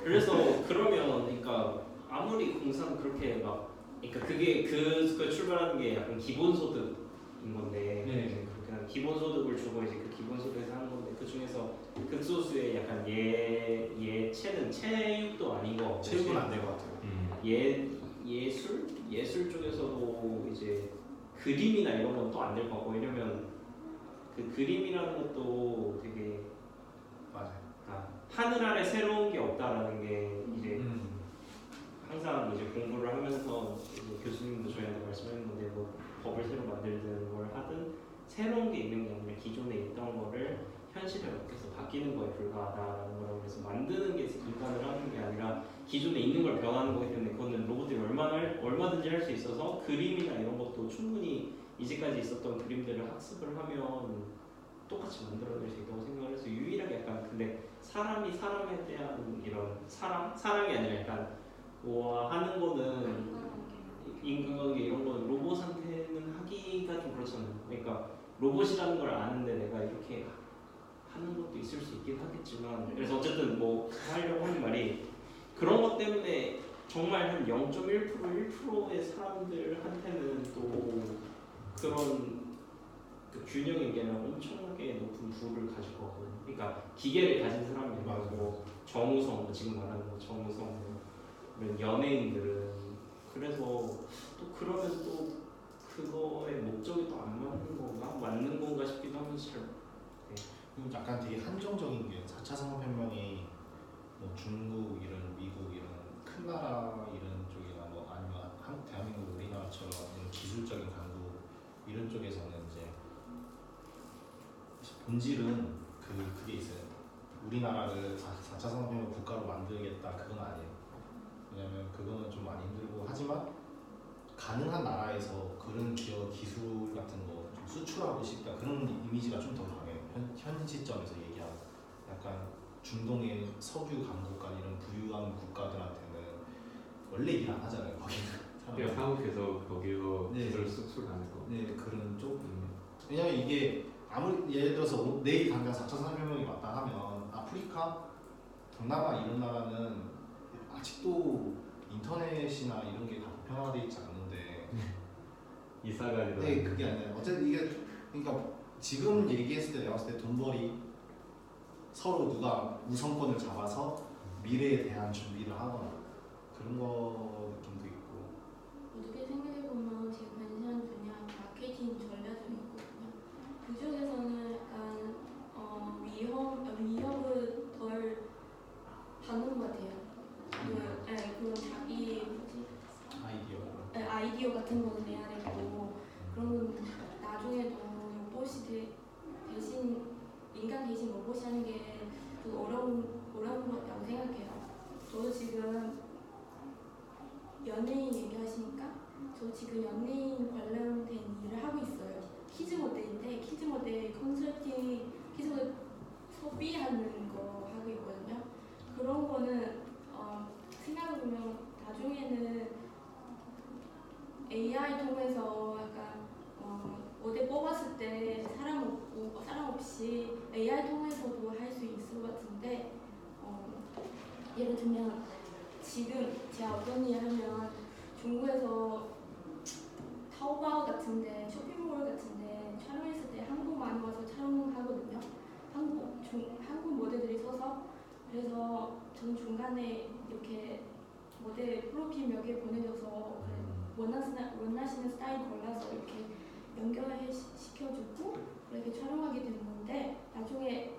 그래서 그러면 그러니까 아무리 공사는 그렇게 막 그러니까 그게 그 출발하는 게 약간 기본소득인 건데 네. 그냥 기본소득을 주고 이제 그 기본소득에서 하는 건데 그 중에서 극소수의 약간 예체능 체육도 아닌 거 같고 체육은 안 될 것 같아요. 예술 쪽에서도 이제 그림이나 이런 건 또 안 될 것 같고 왜냐면 그 그림이라는 것도 되게 맞아요. 하늘 아래 새로운 게 없다라는 게 이제 항상 이제 공부를 하면서 이제 교수님도 저희한테 말씀하셨는데 뭐 법을 새로 만들든 뭘 하든 새로운 게 있는 게 아니라 기존에 있던 거를 현실에 맡겨서 바뀌는 거에 불과하다라는 거라고. 그래서 만드는 게 인간을 하는 게 아니라 기존에 있는 걸 변하는 거기 때문에 그거는 로봇들이 얼마든지 할 수 있어서 그림이나 이런 것도 충분히 이제까지 있었던 그림들을 학습을 하면 똑같이 만들어낼 수 있다고 생각을 해서 유일하게 약간 근데 사람이 사람에 대한 이런 사랑이 아니라 약간 뭐 하는 거는 인간관계 이런 거는 로봇한테는 하기가 좀 그렇잖아요. 그러니까 로봇이라는 걸 아는데 내가 이렇게 하는 것도 있을 수 있긴 하겠지만 그래서 어쨌든 뭐 하려고 하는 말이 그런 것 때문에 정말 한 0.1% 1%의 사람들한테는 또 그런 그 균형에게는 엄청나게 높은 부를 가질 거거든요. 그러니까 기계를 가진 사람이 뭐 정우성, 뭐 지금 말하는 뭐 정우성, 뭐 이런 연예인들은 그래서 또 그러면 또 그거의 목적이 또 안 맞는 건가? 맞는 건가 싶기도 하면서 잘 그리고 약간 되게 한정적인 게 4차 산업혁명이 뭐 중국 이런 미국 이런 큰 나라 이런 쪽이나 뭐 아니면 한국 대한민국 우리나라처럼 이런 기술적인 강국 이런 쪽에서는 이제 본질은 그게 있어요. 우리나라를 4차 산업혁명 국가로 만들겠다 그건 아니에요. 왜냐면 그거는 좀 많이 힘들고 하지만 가능한 나라에서 그런 기업 기술 같은 거 좀 수출하고 싶다 그런 이미지가 좀 더 강해요. 현 시점에서 얘기하고 약간 중동의 석유 강국과 이런 부유한 국가들한테는 원래 일 안 하잖아요. 거기는 그냥 한국에서 거기로 네. 기술 수출하는 거. 네 그런 쪽. 왜냐면 이게 아무리 예를 들어서 내일 당장 4차 산업혁명이 왔다 하면 아프리카, 동남아 이런 나라는 아직도 인터넷이나 이런 게 다 보편화돼 있지 않는데 이사가리도. 네 그게 아니라 어쨌든 이게 그러니까 지금 얘기했을 때 내가 봤을 때 돈벌이 서로 누가 우선권을 잡아서 미래에 대한 준비를 하거나 그런 거 좀도 있고. 어떻게 생각해보면 제 관심 분야 마케팅 전략이 있거든요. 그중에서는 약간 위협을 덜 받는 것 같아요. 그런 자기 아이디어 같은 거는 내야 되고 그러면 나중에도 로봇이 대신 인간 대신 로봇이 하는 게 더 어려운 것 같다고 생각해요. 저도 지금 연예인 얘기하시니까 저 지금 연예인 관련된 일을 하고 있어요. 키즈 모델인데 키즈 모델 컨설팅 키즈 모델 소비하는 거 하고 있거든요. 그런 거는 생각해보면 나중에는 AI 통해서 약간 모델 뽑았을 때 사람 없이 AI 통해서도 할 수 있을 것 같은데 예를 들면 지금 제가 어떤 일 하면 중국에서 타오바오 같은데 쇼핑몰 같은데 촬영했을 때 한국 많이 와서 촬영하거든요. 한국 모델들이 서서 그래서 전 중간에 이렇게 모델 프로필 몇 개 보내줘서 원하시는 스타일 골라서 이렇게 연결해 시켜주고 그렇게 촬영하게 되는 건데 나중에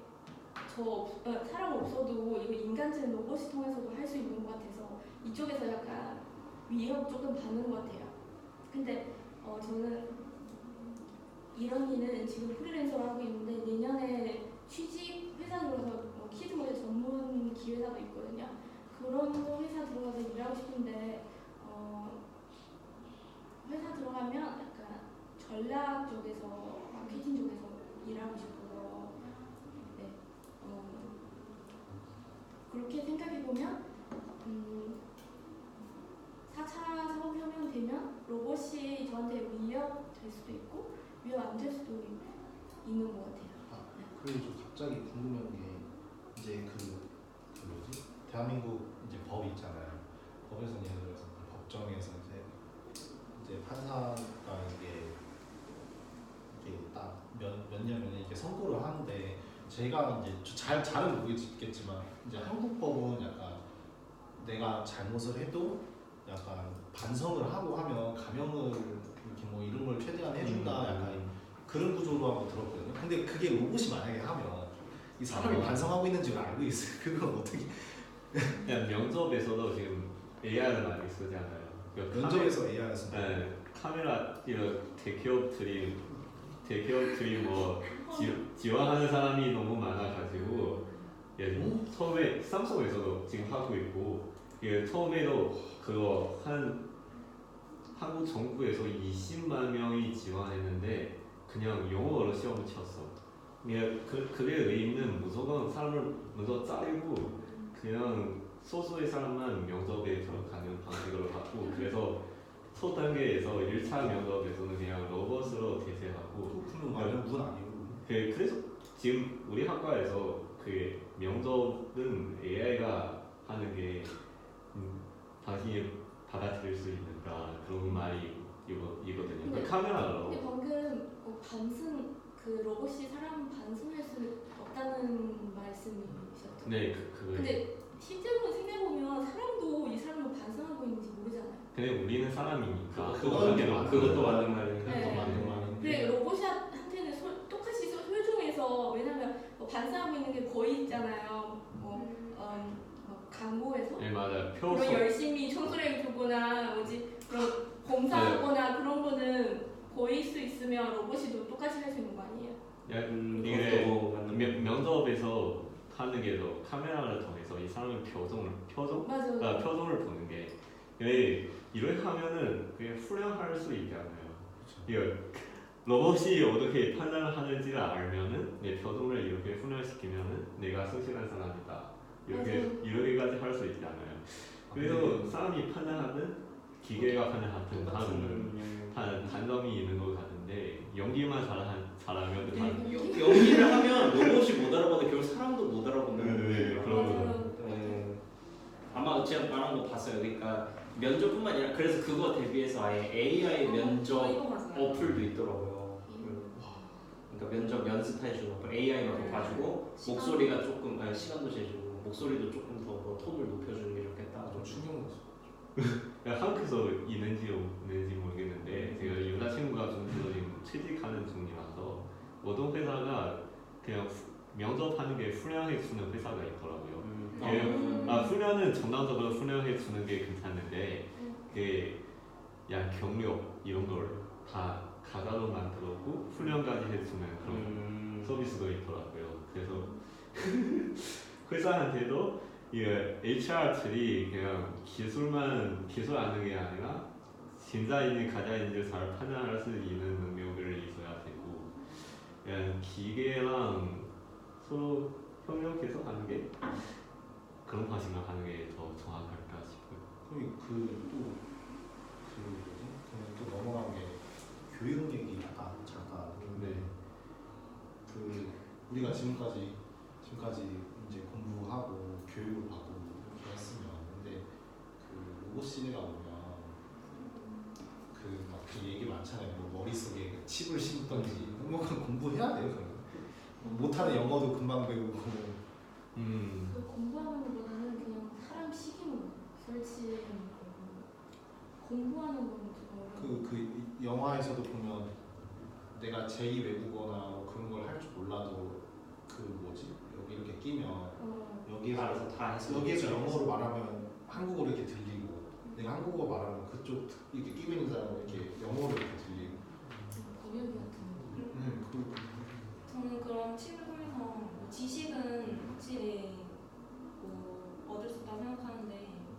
사람 없어도 이거 인간적인 로봇이 통해서도 할 수 있는 것 같아서 이쪽에서 약간 위협 조금 받는 것 같아요. 근데 저는 이런 일은 지금 프리랜서로 하고 있는데 내년에 취직 회사 들어가서 키즈 모델 전문 기회사도 있거든요. 그런 회사 들어가서 일하고 싶은데 회사 들어가면 약간 전략 쪽에서 마케팅 쪽에서 일하고 싶어서 네. 그렇게 생각해보면 4차 산업혁명 되면 로봇이 저한테 위협될 수도 있고 위협 안 될 수도 있는 것 같아요. 그리고 저 갑자기 궁금한 게 이제 그 뭐지 대한민국 이제 법 있잖아요. 법에서 예를 들어서 법정에서 이제 판사가 이게 딱 몇 년에 이렇게 선고를 하는데 제가 이제 잘은 모르겠지만 이제 한국 법은 약간 내가 잘못을 해도 약간 반성을 하고 하면 감형을 이렇게 뭐 이런 걸 최대한 해준다 약간 그런 구조로 하고 들었거든요. 근데 그게 로봇이 만약에 하면 이 사람이 반성하고 있는지를 알고 있어요. 그건 어떻게? 그냥 면접에서도 지금 AI를 많이 쓰잖아요. 면접에서 AI를 쓴다. 네, 카메라 이런 대기업들이 대기업들이 뭐 지원하는 사람이 너무 많아가지고 처음에 삼성에서도 지금 하고 있고 처음에도 그거 한국 정부에서 20만 명이 지원했는데 그냥 영어로 시험을 쳤어. 그게 의미는 무조건 사람을 먼저 자르고 그냥 소수의 사람만 면접에 들어가는 방식으로 하고 그래서 첫 단계에서 1차 면접에서는 그냥 로봇으로 대체하고 그럼 완전 문 아니고. 그래서 지금 우리 학과에서 그 면접은 AI가 하는 게 당신이 받아들일 수 있는가 그런 말이 이거든요. 그 카메라로. 근데 방금 반승 그 로봇이 사람 반승할 수 없다는 말씀이셨죠? 네, 그거. 근데 실제로 생각해보면 사람도 이 사람을 반성하고 있는지 모르잖아요. 근데 우리는 사람이니까 그것도 맞는 말이에요. 네. 맞는 말인데. 그래 로봇한테는 똑같이 소중해서 왜냐면 반성하고 있는 게 거의 있잖아요. 광고에서 네 맞아요. 그런 열심히 청소를 해주거나 뭐지 그런 검사하거나 그런 거는 거의 수 있으면 로봇이 똑같이 할 수 있는 거 아니에요? 이게 그것도 맞는 말이에요. 면접에서 하는 게도 카메라를 통해서 이 사람의 표정을 보는 게 이렇게 하면은 그게 훈련할 수 있잖아요. 이거 로봇이 어떻게 판단을 하는지를 알면은 내 표정을 이렇게 훈련시키면은 내가 성실한 사람이다. 이렇게까지 할 수 있잖아요. 그래서 사람이 판단하는 기계가 판단하는 다른 단점이 있는 것 같은데 연기만 잘하면 연기를 하면 로봇이 못 알아보는데 결국 사람도 못 알아본다는 네, 거예요. 그런 네. 아마 제가 말한 거 봤어요. 그러니까 면접뿐만 아니라 그래서 그거 대비해서 아예 AI 면접 이거 봤어요. 어플도 있더라고요. 그러니까 면접 연습해주는 어플 AI가 더 봐주고 목소리가 조금 시간도 재주고 목소리도 조금 더 뭐 톤을 높여주는 게 좋겠다. 좀 충격이었어. 한국에서 있는지 없는지 모르겠는데 제가 여자친구가 중국에서 지금 취직하는 중이라서 어떤 회사가 그냥 면접하는 게 훈련해 주는 회사가 있더라고요. 훈련은 전반적으로 훈련해 주는 게 괜찮은데 경력 이런 걸 다 가사로 만들었고 훈련까지 해주는 그런 서비스도 있더라고요. 그래서 회사한테도 HR들이 그냥 기술 아는 게 아니라 진짜인지 가짜인지 잘 판단할 수 있는 능력을 있어야 되고 그냥 기계랑 서로 협력해서 하는 게 그런 방식으로 하는 게 더 정확할까 싶어요. 그럼 또 넘어간 게 교육 얘기 잠깐 했는데 우리가 지금까지 이제 공부하고 교육을 받고 이렇게 했으면 근데 로봇 시대가 오면 막 얘기 많잖아요. 뭐 머릿속에 칩을 심던지 뭐 공부해야 돼요. 못하는 영어도 금방 배우고 공부하는 것보다는 그냥 사람 시키는 거 설치하는 거고 공부하는 건 좀 영화에서도 보면 내가 제2 외국어나 뭐 그런 걸 할 줄 몰라도 여기 이렇게 끼면 여기에서 영어로 말하면 한국어로 이렇게 들리고 내가 한국어 말하면 그쪽 이렇게 끼고 있는 사람은 이렇게 영어로 이렇게 들리고 번역이 같은 저는 그런 팁을 통해서 지식은 확실히 얻을 수 있다고 생각하는데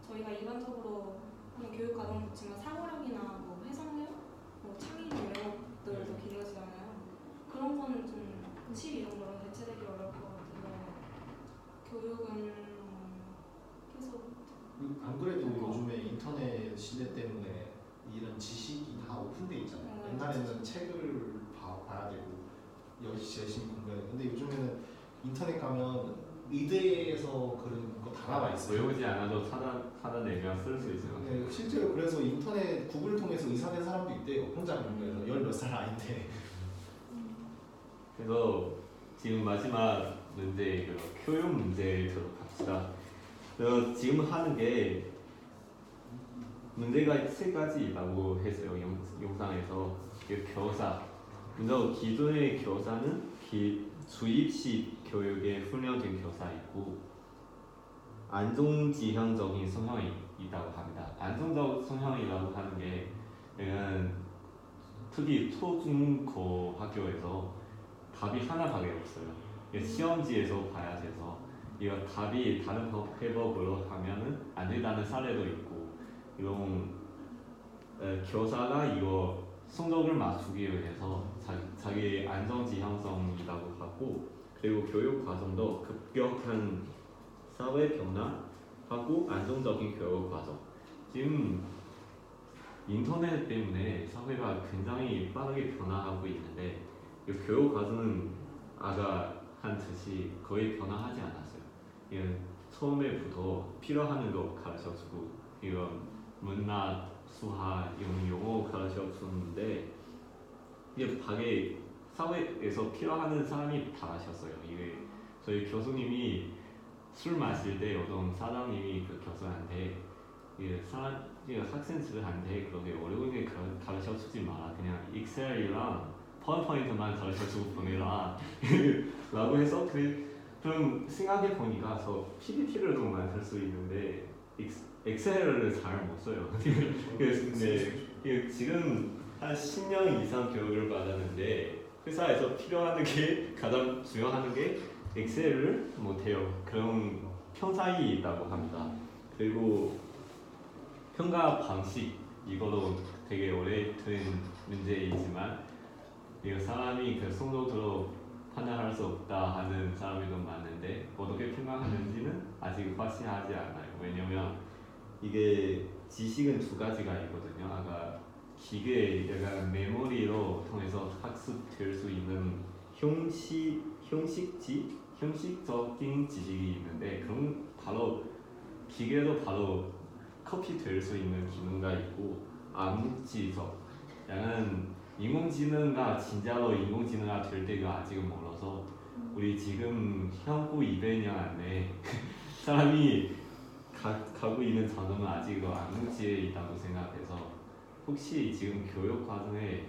저희가 일반적으로 하는 교육 과정도 그렇지만 사고력이나 해석력, 창의력 이런 것들도 길러지잖아요. 그런 거는 좀 팁 이런 거로 대체되기 어려울 것 같아서 교육은 계속 안 그래도 요즘에 인터넷 시대 때문에 이런 지식이 다 오픈돼 있잖아요. 옛날에는 책을 봐야 되고 열심히 공부해야 되고 근데 요즘에는 인터넷 가면 의대에서 그런 거 다 나와 있어요. 외우지 않아도 찾아내면 쓸 수 있어요. 네, 실제로 그래서 인터넷 구글 통해서 의사된 사람도 있대요. 혼자 공부해서 10몇 살 아닌데. 그래서 지금 마지막 문제 교육 문제로 갑시다. 그래서 지금 하는 게 문제가 3가지 있다고 했어요. 영상에서 교사. 먼저 기존의 교사는 주입식 교육에 훈련된 교사 있고 안정지향적인 성향이 있다고 합니다. 안정적 성향이라고 하는 게 특히 초중고 학교에서 답이 하나밖에 없어요. 이게 시험지에서 봐야 돼서 이거 답이 다른 해법으로 하면은 안 된다는 사례도 있고 이런 교사가 이거 성적을 맞추기 위해서 자기 안정 지향성이라고 하고 그리고 교육 과정도 급격한 사회 변화하고 안정적인 교육 과정 지금 인터넷 때문에 사회가 굉장히 빠르게 변화하고 있는데 이 교육 과정은 아까 한 듯이 거의 변화하지 않았어요. 이건 처음에부터 필요한 거 가르쳐주고 이건 문학, 수학, 영어 가르쳐주는데 이게 밖에 사회에서 필요한 사람이 다 하셨어요. 이게 저희 교수님이 술 마실 때 어떤 사장님이 그 교수한테 이게 학생들한테 그렇게 어려운 게 가르쳐주지 마라. 그냥 엑셀이랑 파워포인트만 가르쳐주고 보내라. 라고 해서 그럼 생각해 보니까 저 PPT를 좀 만들 수 있는데 엑셀을 잘 못 써요. 근데 지금 한 10년 이상 교육을 받았는데 회사에서 필요한 게 가장 중요한 게 엑셀을 못해요. 그런 편차이 있다고 합니다. 그리고 평가 방식 이거도 되게 오래된 문제이지만 이거 사람이 그 성적으로 판단할 수 없다 하는 사람들도 많은데 어떻게 평가하는지는 아직 확실하지 않아요. 왜냐면 이게 지식은 두 가지가 있거든요. 아까 기계 약간 메모리로 통해서 학습될 수 있는 형식적인 지식이 있는데 그럼 바로 기계도 바로 커피 될 수 있는 기능가 있고 암묵지적 약간 인공지능가 진짜로 인공지능가 될 때가 아직은 멀어서 우리 지금 향후 200년 안에 사람이 가고 있는 장점은 아직 암묵지에 있다고 생각해서 혹시 지금 교육 과정에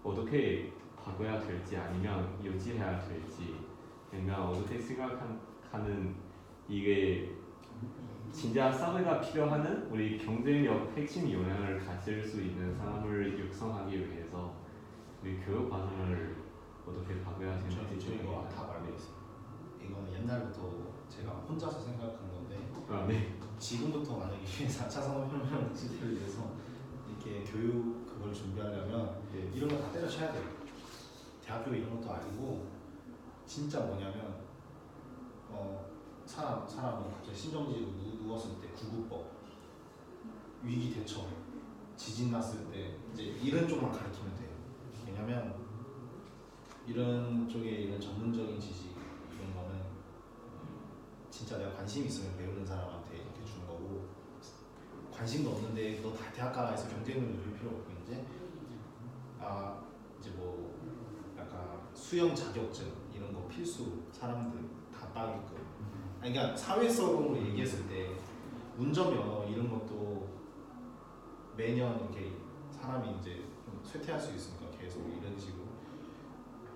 어떻게 바꿔야 될지 아니면 유지해야 될지 아니면 어떻게 생각하는 이게 진짜 사회가 필요한 우리 경쟁력 핵심 역량을 가질 수 있는 사람을 육성하기 위해서 우리 교육 과정을 어떻게 바꿔야 되는지 저희 이거 다 알고 있어요. 이거는 옛날부터 제가 혼자서 생각한 건데 네. 지금부터 만약에 4차 산업혁명 시대를 위해서 이렇게 교육 그걸 준비하려면 네. 이런 거 다 때려쳐야 돼요. 대학교 이런 것도 아니고 진짜 뭐냐면 사람이 갑자기 신경질로 누웠을 때 구급법, 위기 대처, 지진 났을 때 이제 이런 쪽만 가르치면 돼요. 왜냐면 이런 쪽에 이런 전문적인 지식 이런 거는 진짜 내가 관심 있으면 배우는 사람한테 이렇게 주는 거고 관심도 없는데 너 다 대학 가서 경쟁률 높일 필요 없고 이제 뭐 약간 수영 자격증 이런 거 필수 사람들 다 따게끔. 그러니까 사회성으로 얘기했을 때 운전면허 이런 것도 매년 이렇게 사람이 이제 좀 쇠퇴할 수 있으니까 계속 이런 식으로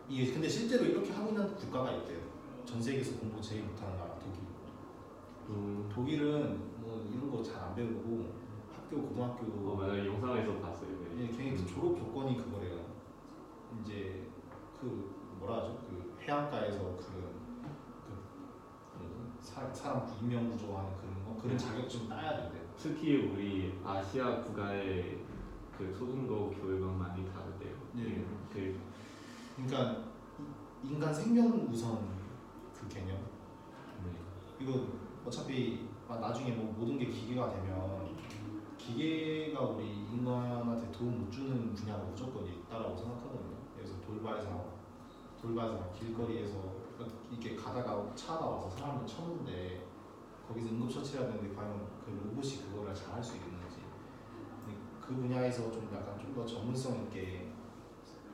이게 근데 실제로 이렇게 하고 있는 국가가 있대요. 전 세계에서 공부 제일 못하는 나라 독일. 독일은 뭐 이런 거 잘 안 배우고 학교 고등학교도 맞아요. 영상에서 봤어요. 예, 걔 졸업 조건이 그거래요. 이제 그 뭐라 하죠? 그 해안가에서 사람 인명 구조하는 그런 자격증 따야 된대요. 특히 우리 아시아 국가의 그 초중고 교육은 많이 다르대요. 네. 그러니까 인간 생명 우선 그 개념. 네. 이거 어차피 나중에 뭐 모든 게 기계가 되면 기계가 우리 인간한테 도움 못 주는 분야가 무조건 있다라고 생각하거든요. 그래서 돌발상 길거리에서 이렇게 가다가 차가 와서 사람을 쳤는데 거기서 응급처치해야 되는데 과연 그 로봇이 그거를 잘 할 수 있는지 그 분야에서 좀 약간 좀 더 전문성 있게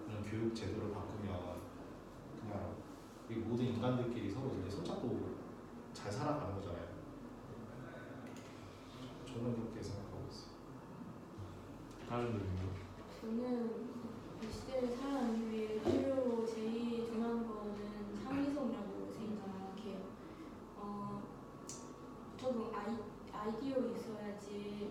그런 교육 제도를 바꾸면 그냥 이 모든 인간들끼리 서로 이제 손잡고 잘 살아가는 거잖아요. 저는 그렇게 생각하고 있어요. 다른 분은요? 저는 이 시대를 살아가기 위해 필요로 제일 중요한 거는 창의성이라고 생각해요. 조금 아이디어 있어야지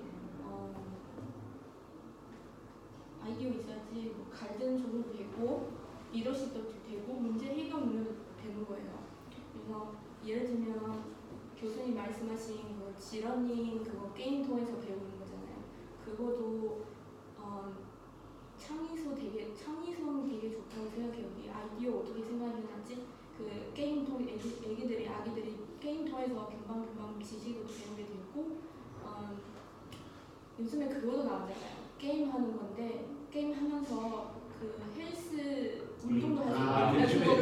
리더십도 되고 문제 해결도 되는 거예요. 그래서 예를 들면 교수님 말씀하신 그 지러닝 그거 게임 통해서 배우는 거잖아요. 그거도 창의성 되게 좋다고 생각해요. 이 아이디어 어떻게 생각해놨지? 그 게임 통 아기들이 게임 통해서 금방 지식을 배우게 되고 요즘에 그거도 나오잖아요. 게임 하는 건데 게임 하면서 그 헬스 운동도 할 수 있고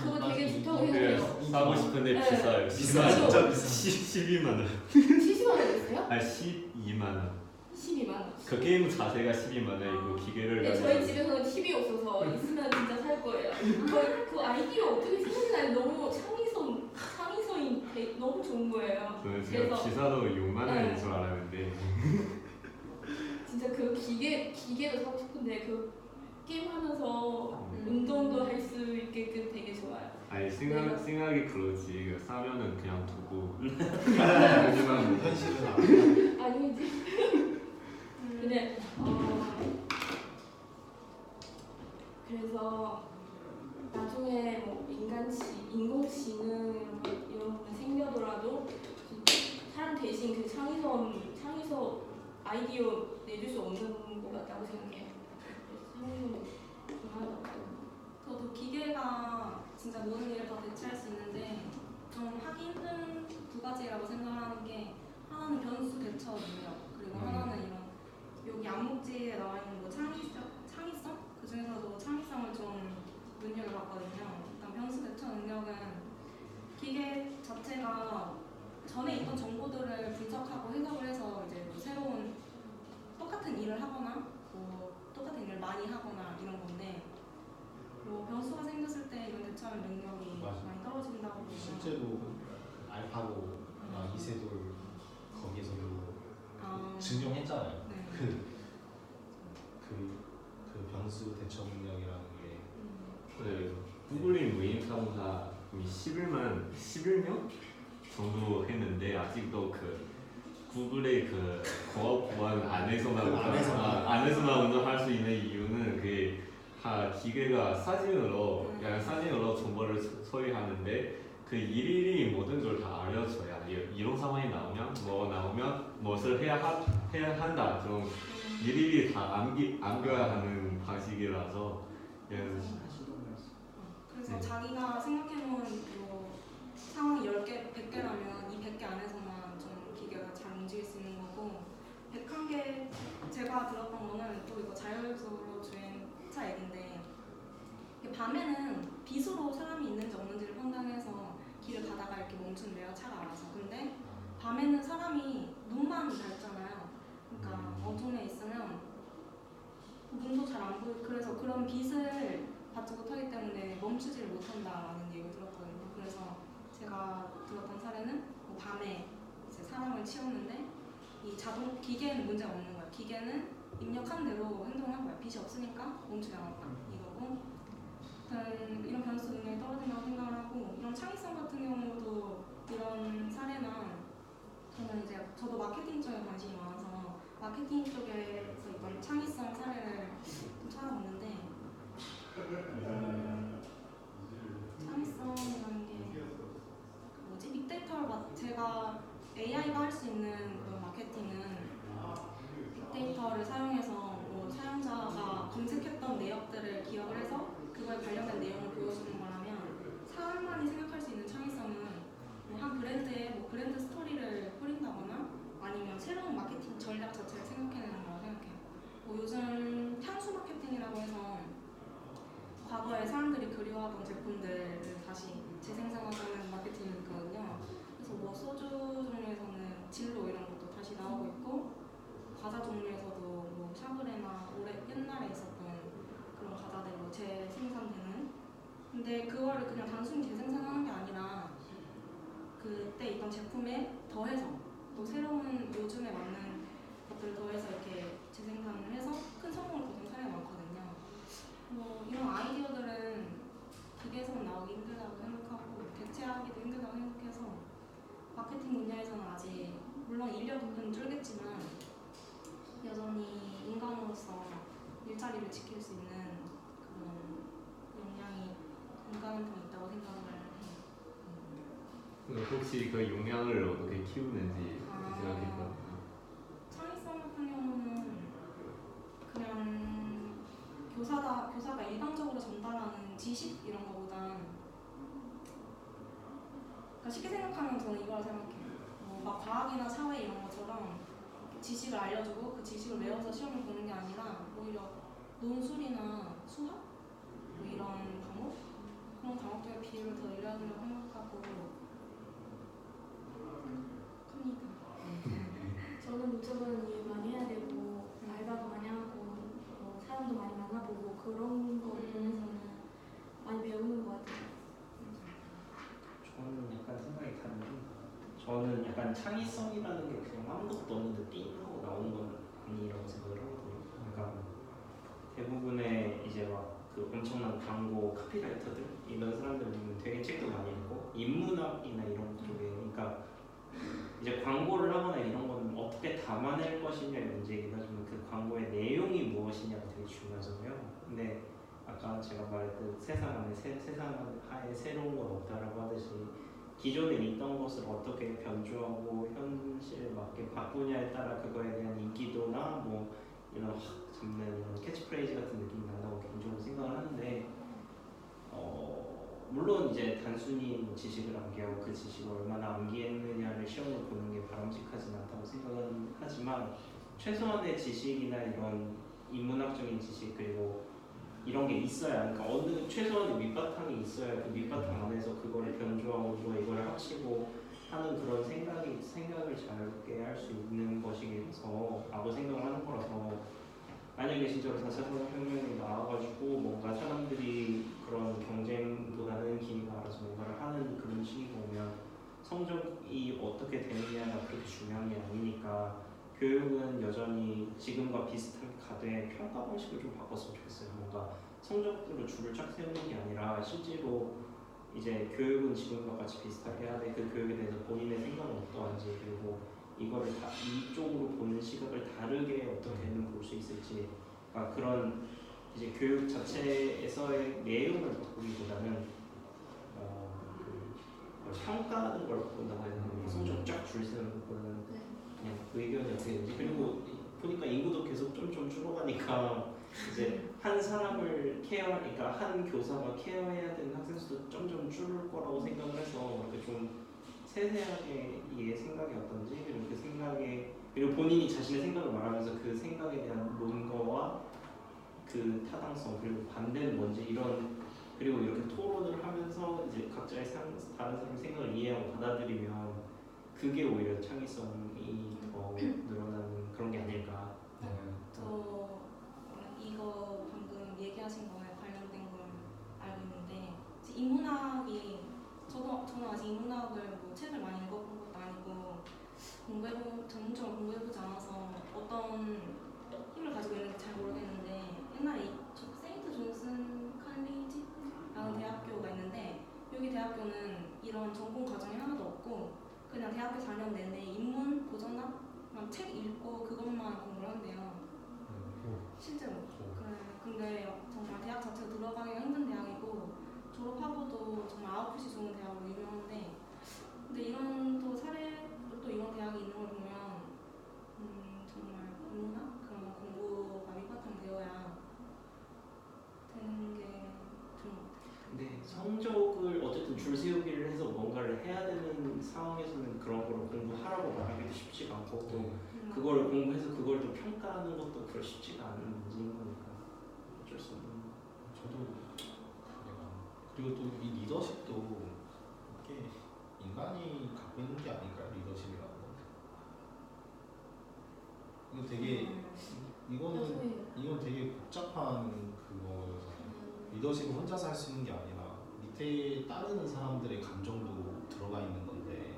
그거 되게 좋다고 생각해요. 사고 싶은데 네. 비싸요. 비싸요. 진짜 비싸. 12만 원. 70만 원이었어요? 아니 12만 원. 12만 원. 그 게임 자체가 12만 원이고 기계를 네, 저희 집에서는 TV 없어서 있으면 진짜 살 거예요. 그 아이디어 어떻게 생각나요? 너무 창의성이 너무 좋은 거예요. 저는 지금 그래서- 기사도 6만 원인 네. 줄 알았는데 진짜 그 기계도 사고 싶은데 그 게임 하면서 운동도 할 수 있게끔 되게 좋아요. 아니 생각이 그러지 그 사면은 그냥 두고 하지만 현실은 안 아니지. 근데 그래서 나중에 뭐 인공지능 이런 거 생겨더라도 사람 대신 그 창의성 아이디어 내줄 수 없는 것 같다고 생각해요. 창의성 중요하다고. 저도 기계가 진짜 모든 일을 다 대체할 수 있는데 좀 하기 힘든 두 가지라고 생각하는 게 하나는 변수 대처 능력 그리고 하나는 이런 여기 암묵지에 나와 있는 뭐 창의성? 그 중에서도 창의성을 좀 눈여겨봤거든요. 일단 변수 대처 능력은 기계 자체가 전에 있던 정보들을 분석하고 해석을 해서 이제 뭐 새로운 똑같은 일을 하거나 뭐 똑같은 일을 많이 하거나 이런 건데 뭐 변수가 생겼을 때 이런 대처하는 능력이 맞아. 많이 떨어진다고 보면 실제로 알파고 이세돌 거기에서도 아, 증명했잖아요. 네. 그 변수 대처 능력이라는 게 네, 구글이 무인사무사 11명 정도 했는데 아직도 그 구글의 그 고압보안 안에서만 운영할 수 있는 이유는 그 기계가 사진으로 정보를 처리하는데 그 일일이 모든 걸 다 알려줘야 이런 상황이 나오면 무엇을 해야 한다 그런 일일이 다 안겨야 하는 방식이라서 그래서 네. 자기가 생각해놓은 뭐 상황이 10개, 100개라면 이 100개 안에서만 좀 기계가 잘 움직일 수 있는 거고 101개 제가 들었던 거는 또 이거 자율적으로 주행차 얘긴데 밤에는 빛으로 사람이 있는지 없는지를 판단해서 길을 가다가 이렇게 멈춘대요 차가 알아서. 근데 밤에는 사람이 눈만 밝잖아요. 그러니까 어둠에 있으면 눈도 잘 안 보이고 그래서 그런 빛을 받지 못하기 때문에 멈추지를 못한다라는 얘기를 들었거든요. 그래서 제가 들었던 사례는 뭐 밤에 이제 사람을 치우는데 이 자동 기계는 문제가 없는 거예요. 기계는 입력한 대로 행동한 거예요. 빛이 없으니까 멈추지 않았다 이거고. 이런 변수 능력이 떨어진다고 생각을 하고 이런 창의성 같은 경우도 이런 사례나 저는 이제 저도 마케팅 쪽에 관심이 많아서 마케팅 쪽에서 이런 창의성 사례를 좀 찾아봤는데 창의성이라는 게 뭐지? 빅데이터를 제가 AI가 할 수 있는 그런 마케팅은 빅데이터를 사용해서 뭐 사용자가 검색했던 내역들을 기억을 해서 그거에 관련된 내용을 보여주는 거라면 사람만이 생각할 수 있는 창의성은 뭐 한 브랜드의 뭐 브랜드 스토리를 뿌린다거나 아니면 새로운 마케팅 전략 자체를 생각해내는 거라고 생각해요. 뭐 요즘 향수 마케팅이라고 해서 과거에 사람들이 그리워하던 제품들을 다시 재생산하는 마케팅이 있거든요. 그래서 뭐 소주 종류에서는 진로 이런 것도 다시 나오고 있고 과자 종류에서도 뭐 샤브레나 옛날에 있었던 그런 과자들로 재생산되는. 근데 그거를 그냥 단순히 재생산하는 게 아니라 그때 있던 제품에 더해서 또 새로운 요즘에 맞는 것들을 더해서 이렇게 재생산을 해서 큰 성공을 거둔 사례가 많거든요. 뭐 이런 아이디어들은 기계에서는 나오기 힘들다고 생각하고 대체하기도 힘들다고 생각해서 마케팅 분야에서는 아직 물론 인력은 줄겠지만 여전히 인간으로서 일자리를 지킬 수 있는 그런 혹시 그 용량을 어떻게 키우는지 생각했거든요. 창의성 같은 경우는 그냥 교사가 일방적으로 전달하는 지식 이런 거보단 그러니까 쉽게 생각하면 저는 이거라 생각해요. 막 과학이나 사회 이런 것처럼 지식을 알려주고 그 지식을 외워서 시험을 보는 게 아니라 오히려 논술이나 수학 뭐 이런 과목 그런 과목들의 비율을 더 늘려주려고 생각하고 합니다. 저는 무조건 일 많이 해야 되고 알바도 많이 하고 사람도 많이 만나보고 그런 거 보면서는 많이 배우는 것 같아요. 저는 약간 생각이 다른데 저는 약간 창의성이라는 게 그냥 아무것도 없는데 띵 하고 나오는 건 아니라고 생각을 하거든요. 그러니까 대부분의 이제 막 그 엄청난 광고 카피라이터들 이런 사람들 보면 되게 책도 많이 읽고 인문학이나 이런 쪽에 그러니까 이제 광고를 하거나 이런 건 어떻게 담아낼 것이냐의 문제이긴 하지만 그 광고의 내용이 무엇이냐가 되게 중요하잖아요. 근데 아까 제가 말했던 세상 하에 새로운 건 없다라고 하듯이 기존에 있던 것을 어떻게 변주하고 현실에 맞게 바꾸냐에 따라 그거에 대한 인기도나 뭐 이런 확 잡는 이런 캐치프레이즈 같은 느낌이 난다고 개인적으로 생각을 하는데 물론 이제 단순히 뭐 지식을 암기하고 그 지식을 얼마나 암기했느냐를 시험을 보는 게 바람직하진 않다고 생각은 하지만 최소한의 지식이나 이런 인문학적인 지식 그리고 이런 게 있어야 그러니까 어느 최소한의 밑바탕이 있어야 그 밑바탕 안에서 그거를 변주하고 이거를 합치고 하는 그런 생각을 자유롭게 할 수 있는 것이라고 생각을 하는 거라서 만약에 진짜로 4차 산업혁명이 나와가지고 뭔가 사람들이 그런 경쟁보다는 기니가 알아서 뭔가를 하는 그런 시기가 오면 성적이 어떻게 되느냐가 그렇게 중요한 게 아니니까 교육은 여전히 지금과 비슷하게 가되 평가 방식을 좀 바꿨으면 좋겠어요. 뭔가 성적으로 줄을 쫙 세우는 게 아니라 실제로 이제 교육은 지금과 같이 비슷하게 해야 돼. 그 교육에 대해서 본인의 생각은 어떠한지 그리고 이거를 다 이쪽으로 보는 시각을 다르게 어떻게든 볼 수 있을지 그런 이제 교육 자체에서의 내용을 바꾸기보다는 평가하는 걸 바꾼다고 해야 되나 성적 쫙 줄 세우는 것보다는 그냥 의견이 어떻게 되지 그리고 보니까 인구도 계속 좀 줄어가니까 이제 한 사람을 그러니까 한 교사가 케어해야 되는 학생 수도 점점 줄을 거라고 생각을 해서 이렇게 좀 세세하게 얘의 생각이 어떤지 그리고 그 생각에 그리고 본인이 자신의 생각을 말하면서 그 생각에 대한 논거와 그 타당성 그리고 반대는 뭔지 이런 그리고 이렇게 토론을 하면서 이제 각자의 다른 사람의 생각을 이해하고 받아들이면 그게 오히려 창의성이 더 늘어나는 그런 게 아닐까. 저 이거 방금 얘기하신 거에 관련된 걸 알고 있는데 인문학이 저는 아직 인문학을 뭐 책을 많이 읽어본 것도 아니고 전문적으로 공부해보지 않아서 어떤 힘을 가지고 있는지 잘 모르겠는데 옛날에 세인트 존슨 칼리지라는 대학교가 있는데 여기 대학교는 이런 전공 과정이 하나도 없고 그냥 대학교 4년 내내 인문, 고전학, 책 읽고 그것만 공부를 한대요. 실제로. 근데 정말 대학 자체가 들어가기가 힘든 대학이고 졸업하고도 정말 아웃풋이 좋은 대학으로 유명한데 근데 이런 또 사례로 또 이런 대학이 있는 걸 보면 정말 인문학 그런 공부가 밑바탕 되어야 되는 게 좋은 것 같아요. 근데 성적을 어쨌든 줄 세우기를 해서 뭔가를 해야 되는 상황에서는 그런 걸 공부하라고 말하기도 쉽지가 않고 또 그걸 공부해서 그걸 또 평가하는 것도 그렇게 쉽지가 않은 문제인 거니까 어쩔 수 없는 저도 그리고 또 이 리더십도 이게 인간이 갖고 있는 게 아닐까요? 리더십이라는 건. 이거 되게 이건 되게 복잡한 그거여서 리더십은 혼자서 할 수 있는 게 아니라 밑에 따르는 사람들의 감정도 들어가 있는 건데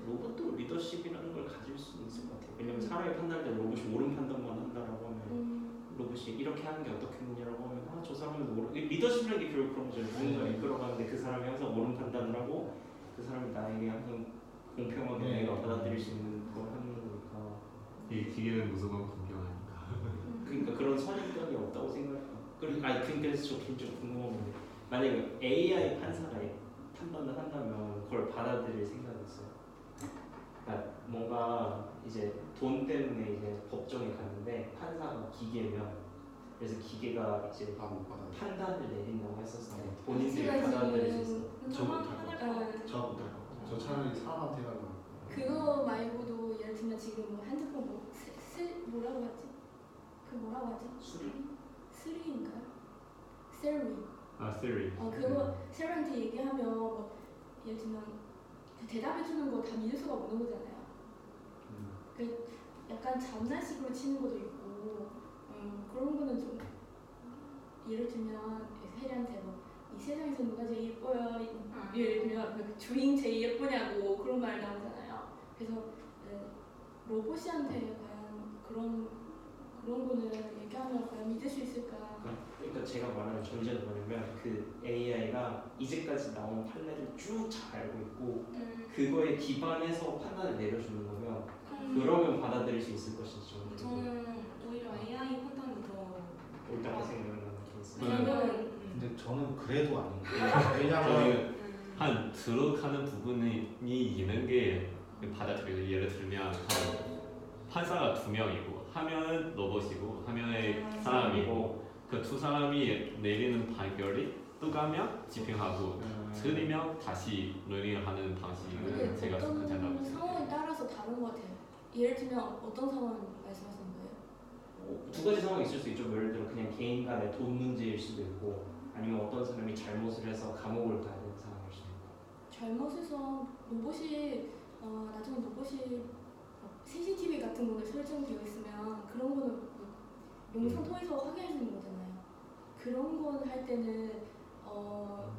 로봇도 리더십이라는 걸 가질 수 있을 것 같아요. 왜냐면 사람이 판단할 때 로봇이 옳은 판단만 한다라고 하면 로봇이 이렇게 하는 게 어떻겠느냐라고 하면 저 사람은 리더십이라는 게 결국 그런 거죠. 누군가 이끌어가는데 그 사람이 항상 옳은 판단을 하고 그 사람이 나에게 항상 공평하게 내가 받아들일 수 있는 걸 하는 거니까 이 기계는 무조건 공평하니까. 그러니까 그런 선입견이 없다고 생각해요. 그래서 저 개인적으로 궁금한 건데 만약에 AI 판사가 판단을 한다면 그걸 받아들일 생각이 있어요. 그러니까 뭔가 이제 돈 때문에 이제 법정에 갔는데 판사가 기계면 그래서 기계가 이제 못 받아요. 판단을 내린다고 했었어요. 본인들이 제가 받아들일 수 있어. 지금 저 못할 것 화낼 것 같아. 저 못할 것 같아요. 저 차라리 사람한테 가는 그거 말고도 예를 들면 지금 뭐 핸드폰 뭐라고 하지? 그 뭐라고 하지? 스리인가요? 세리. 아 Siri. 그거 세리한테 얘기하면 뭐 예를 들면 그 대답해 주는 거 다 믿을 수가 없는 거잖아요. 그 약간 장난식으로 치는 것도 있고 그런 거는 좀 예를 들면 세리한테 뭐 이 세상에서 누가 제일 예뻐요? 예를 들면 그 주인 제일 예쁘냐고 그런 말 나오잖아요. 그래서 로봇한테 과연 그런 거는 얘기하면 과연 믿을 수 있을까? 그러니까 제가 말하는 전제는 뭐냐면 그 AI가 이제까지 나온 판례를 쭉 잘 알고 있고 그거에 기반해서 판단을 내려주는 거면 그러면 받아들일 수 있을 것인지 저는 오히려 AI 판단이 더 옳다고 생각하는 케이스. 왜냐면 근데 저는 그래도 아닌 게 왜냐면 저는 한 들어가는 부분이 있는 게 받아들여요. 예를 들면 한 판사가 2명이고 화면은 로봇이고 화면에 사람이고 그 두 사람이 내리는 판결이 똑같으면 집행하고 틀리면 다시 러닝하는 방식을 근데 제가 좀 어떤 괜찮다고 생각해요. 상황에 따라서 다른 것 같아요. 예를 들면 어떤 상황 말씀하시는 거예요? 두 가지 상황이 있을 수 있죠. 예를 들어 그냥 개인 간의 돈 문제일 수도 있고 아니면 어떤 사람이 잘못을 해서 감옥을 가야 되는 상황일 수도 있고. 잘못해서 로봇이 나중에 로봇이 CCTV 같은 거는 설정되어 있으면 그런 거는 영상 통해서 확인해 주는 거잖아요. 그런 건 할 때는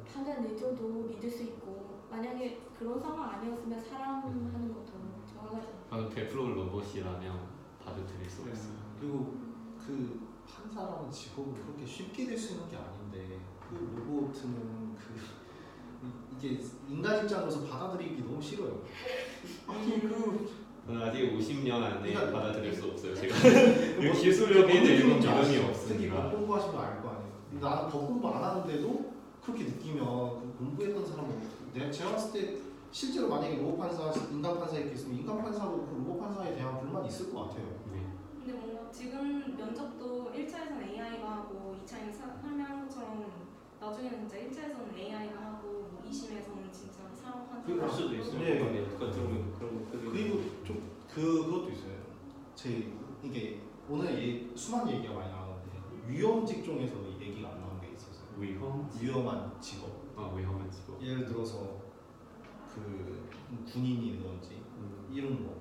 판단 내줘도 믿을 수 있고 만약에 그런 상황 아니었으면 사람 하는 것도 정확하죠. 저는 100% 로봇이라면 받아들일 수 없어요. 그리고 그 판사라는 직업은 그렇게 쉽게 될 수 있는 게 아닌데 그 로봇은 이게 인간 입장에서 받아들이기 너무 싫어요. 아니 저는 아직 50년 안에 그러니까- 받아들일 수 없어요. 제가 그 기술력에 어떤 대해서 느낌인지 믿음이 아시죠? 특히 없으니까. 법 공부하시면 알 거 아니에요. 나는 법 공부 안 하는데도 그렇게 느끼면 그 공부했던 사람은 제가 봤을 때 실제로 만약에 로봇 판사, 인간 판사 이렇게 있으면 인간 판사로 그 로봇 판사에 대한 불만이 있을 것 같아요. 네. 근데 뭔가 지금 면접도 1차에서는 AI가 하고 2차에는 설명한 것처럼 나중에는 진짜 1차에서는 AI가 하고 2심에서는 진짜 사람 판사가 그럴 수도 있어요. 네. 그건 좀 그런 그리고 좀 그것도 있어요. 이게 오늘 수많은 얘기가 많이 나오는데 위험 직종에서 이 얘기가 안 나오는 게 있어서 위험한 직업. 위험한 직업. 예를 들어서 그 군인이든지 이런 거.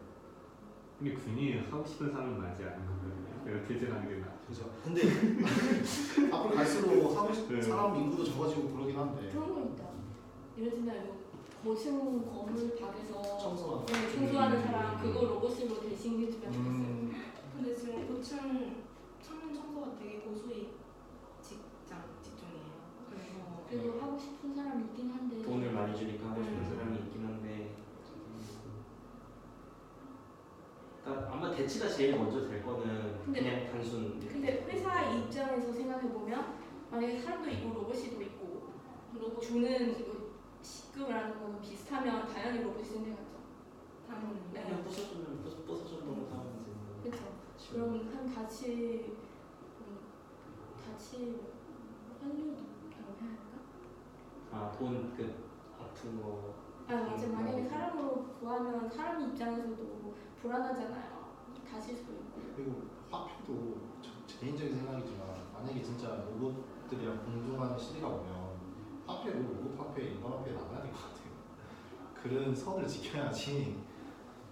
근데 군인 하고 싶은 사람 맞지 않는 거거든요. 내가 퇴직하는 게 나아. 그죠. 근데 앞으로 갈수록 하고 싶은 네. 사람 인구도 적어지고 그러긴 한데 그런 거 있다. 예를 들면 고층 건물 밖에서 청소하는 사람 그거 로봇으로 대신 해주면 좋겠어요. 근데 지금 고층 창문 청소가 되게 고수익 직종이에요. 그래서 그래도 하고 싶은 사람이 있긴 한데 돈을 많이 주니까 하고 싶은 사람이 있긴 한데 그러니까 아마 대치가 제일 먼저 될 거는 근데- 그냥 단순 근데 회사 입장에서 생각해 보면 만약에 사람도 있고 로봇이도 있고 로봇 주는 그 시급이라는 거는 비슷하면 당연히 로봇이 선택하죠. 당연히 그냥 부서주면 부서준다고 하면 되는 그렇죠. 그럼 한 같이 환율이라고 해야 할까? 아돈 그 아픈 거 맞아. 만약에 사람으로 구하면 사람 입장에서도 불안하잖아요. 다칠 수도 있고. 그리고 화폐도 제 개인적인 생각이지만 만약에 진짜 로봇들이랑 공존하는 시대가 오면 화폐로 로봇 화폐, 인간 화폐 나가야 될 것 같아요. 그런 선을 지켜야지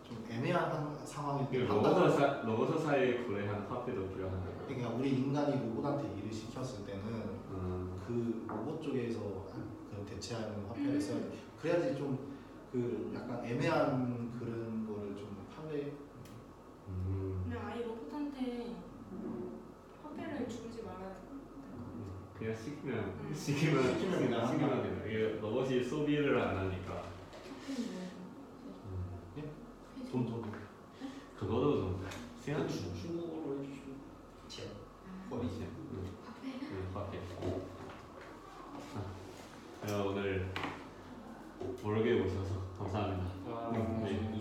좀 애매한 상황이 로봇 사이에 거래하는 화폐도 필요한 거예요. 그러니까 우리 인간이 로봇한테 일을 시켰을 때는 그 로봇 쪽에서 그 대체하는 화폐를 써야 돼. 그래야지 좀 그 약간 애매한 그런 거를 좀 판매. 그냥 아예 로봇한테 화폐를 주지 말아야 돼. 그냥 시키면 된다. 이게 로봇이 소비를 안 하니까. 돈. 그거도 좀 생각 중국어로 해주시면 제 거리지. 화폐. 오늘 모르게 오셔서 감사합니다. 와, 네.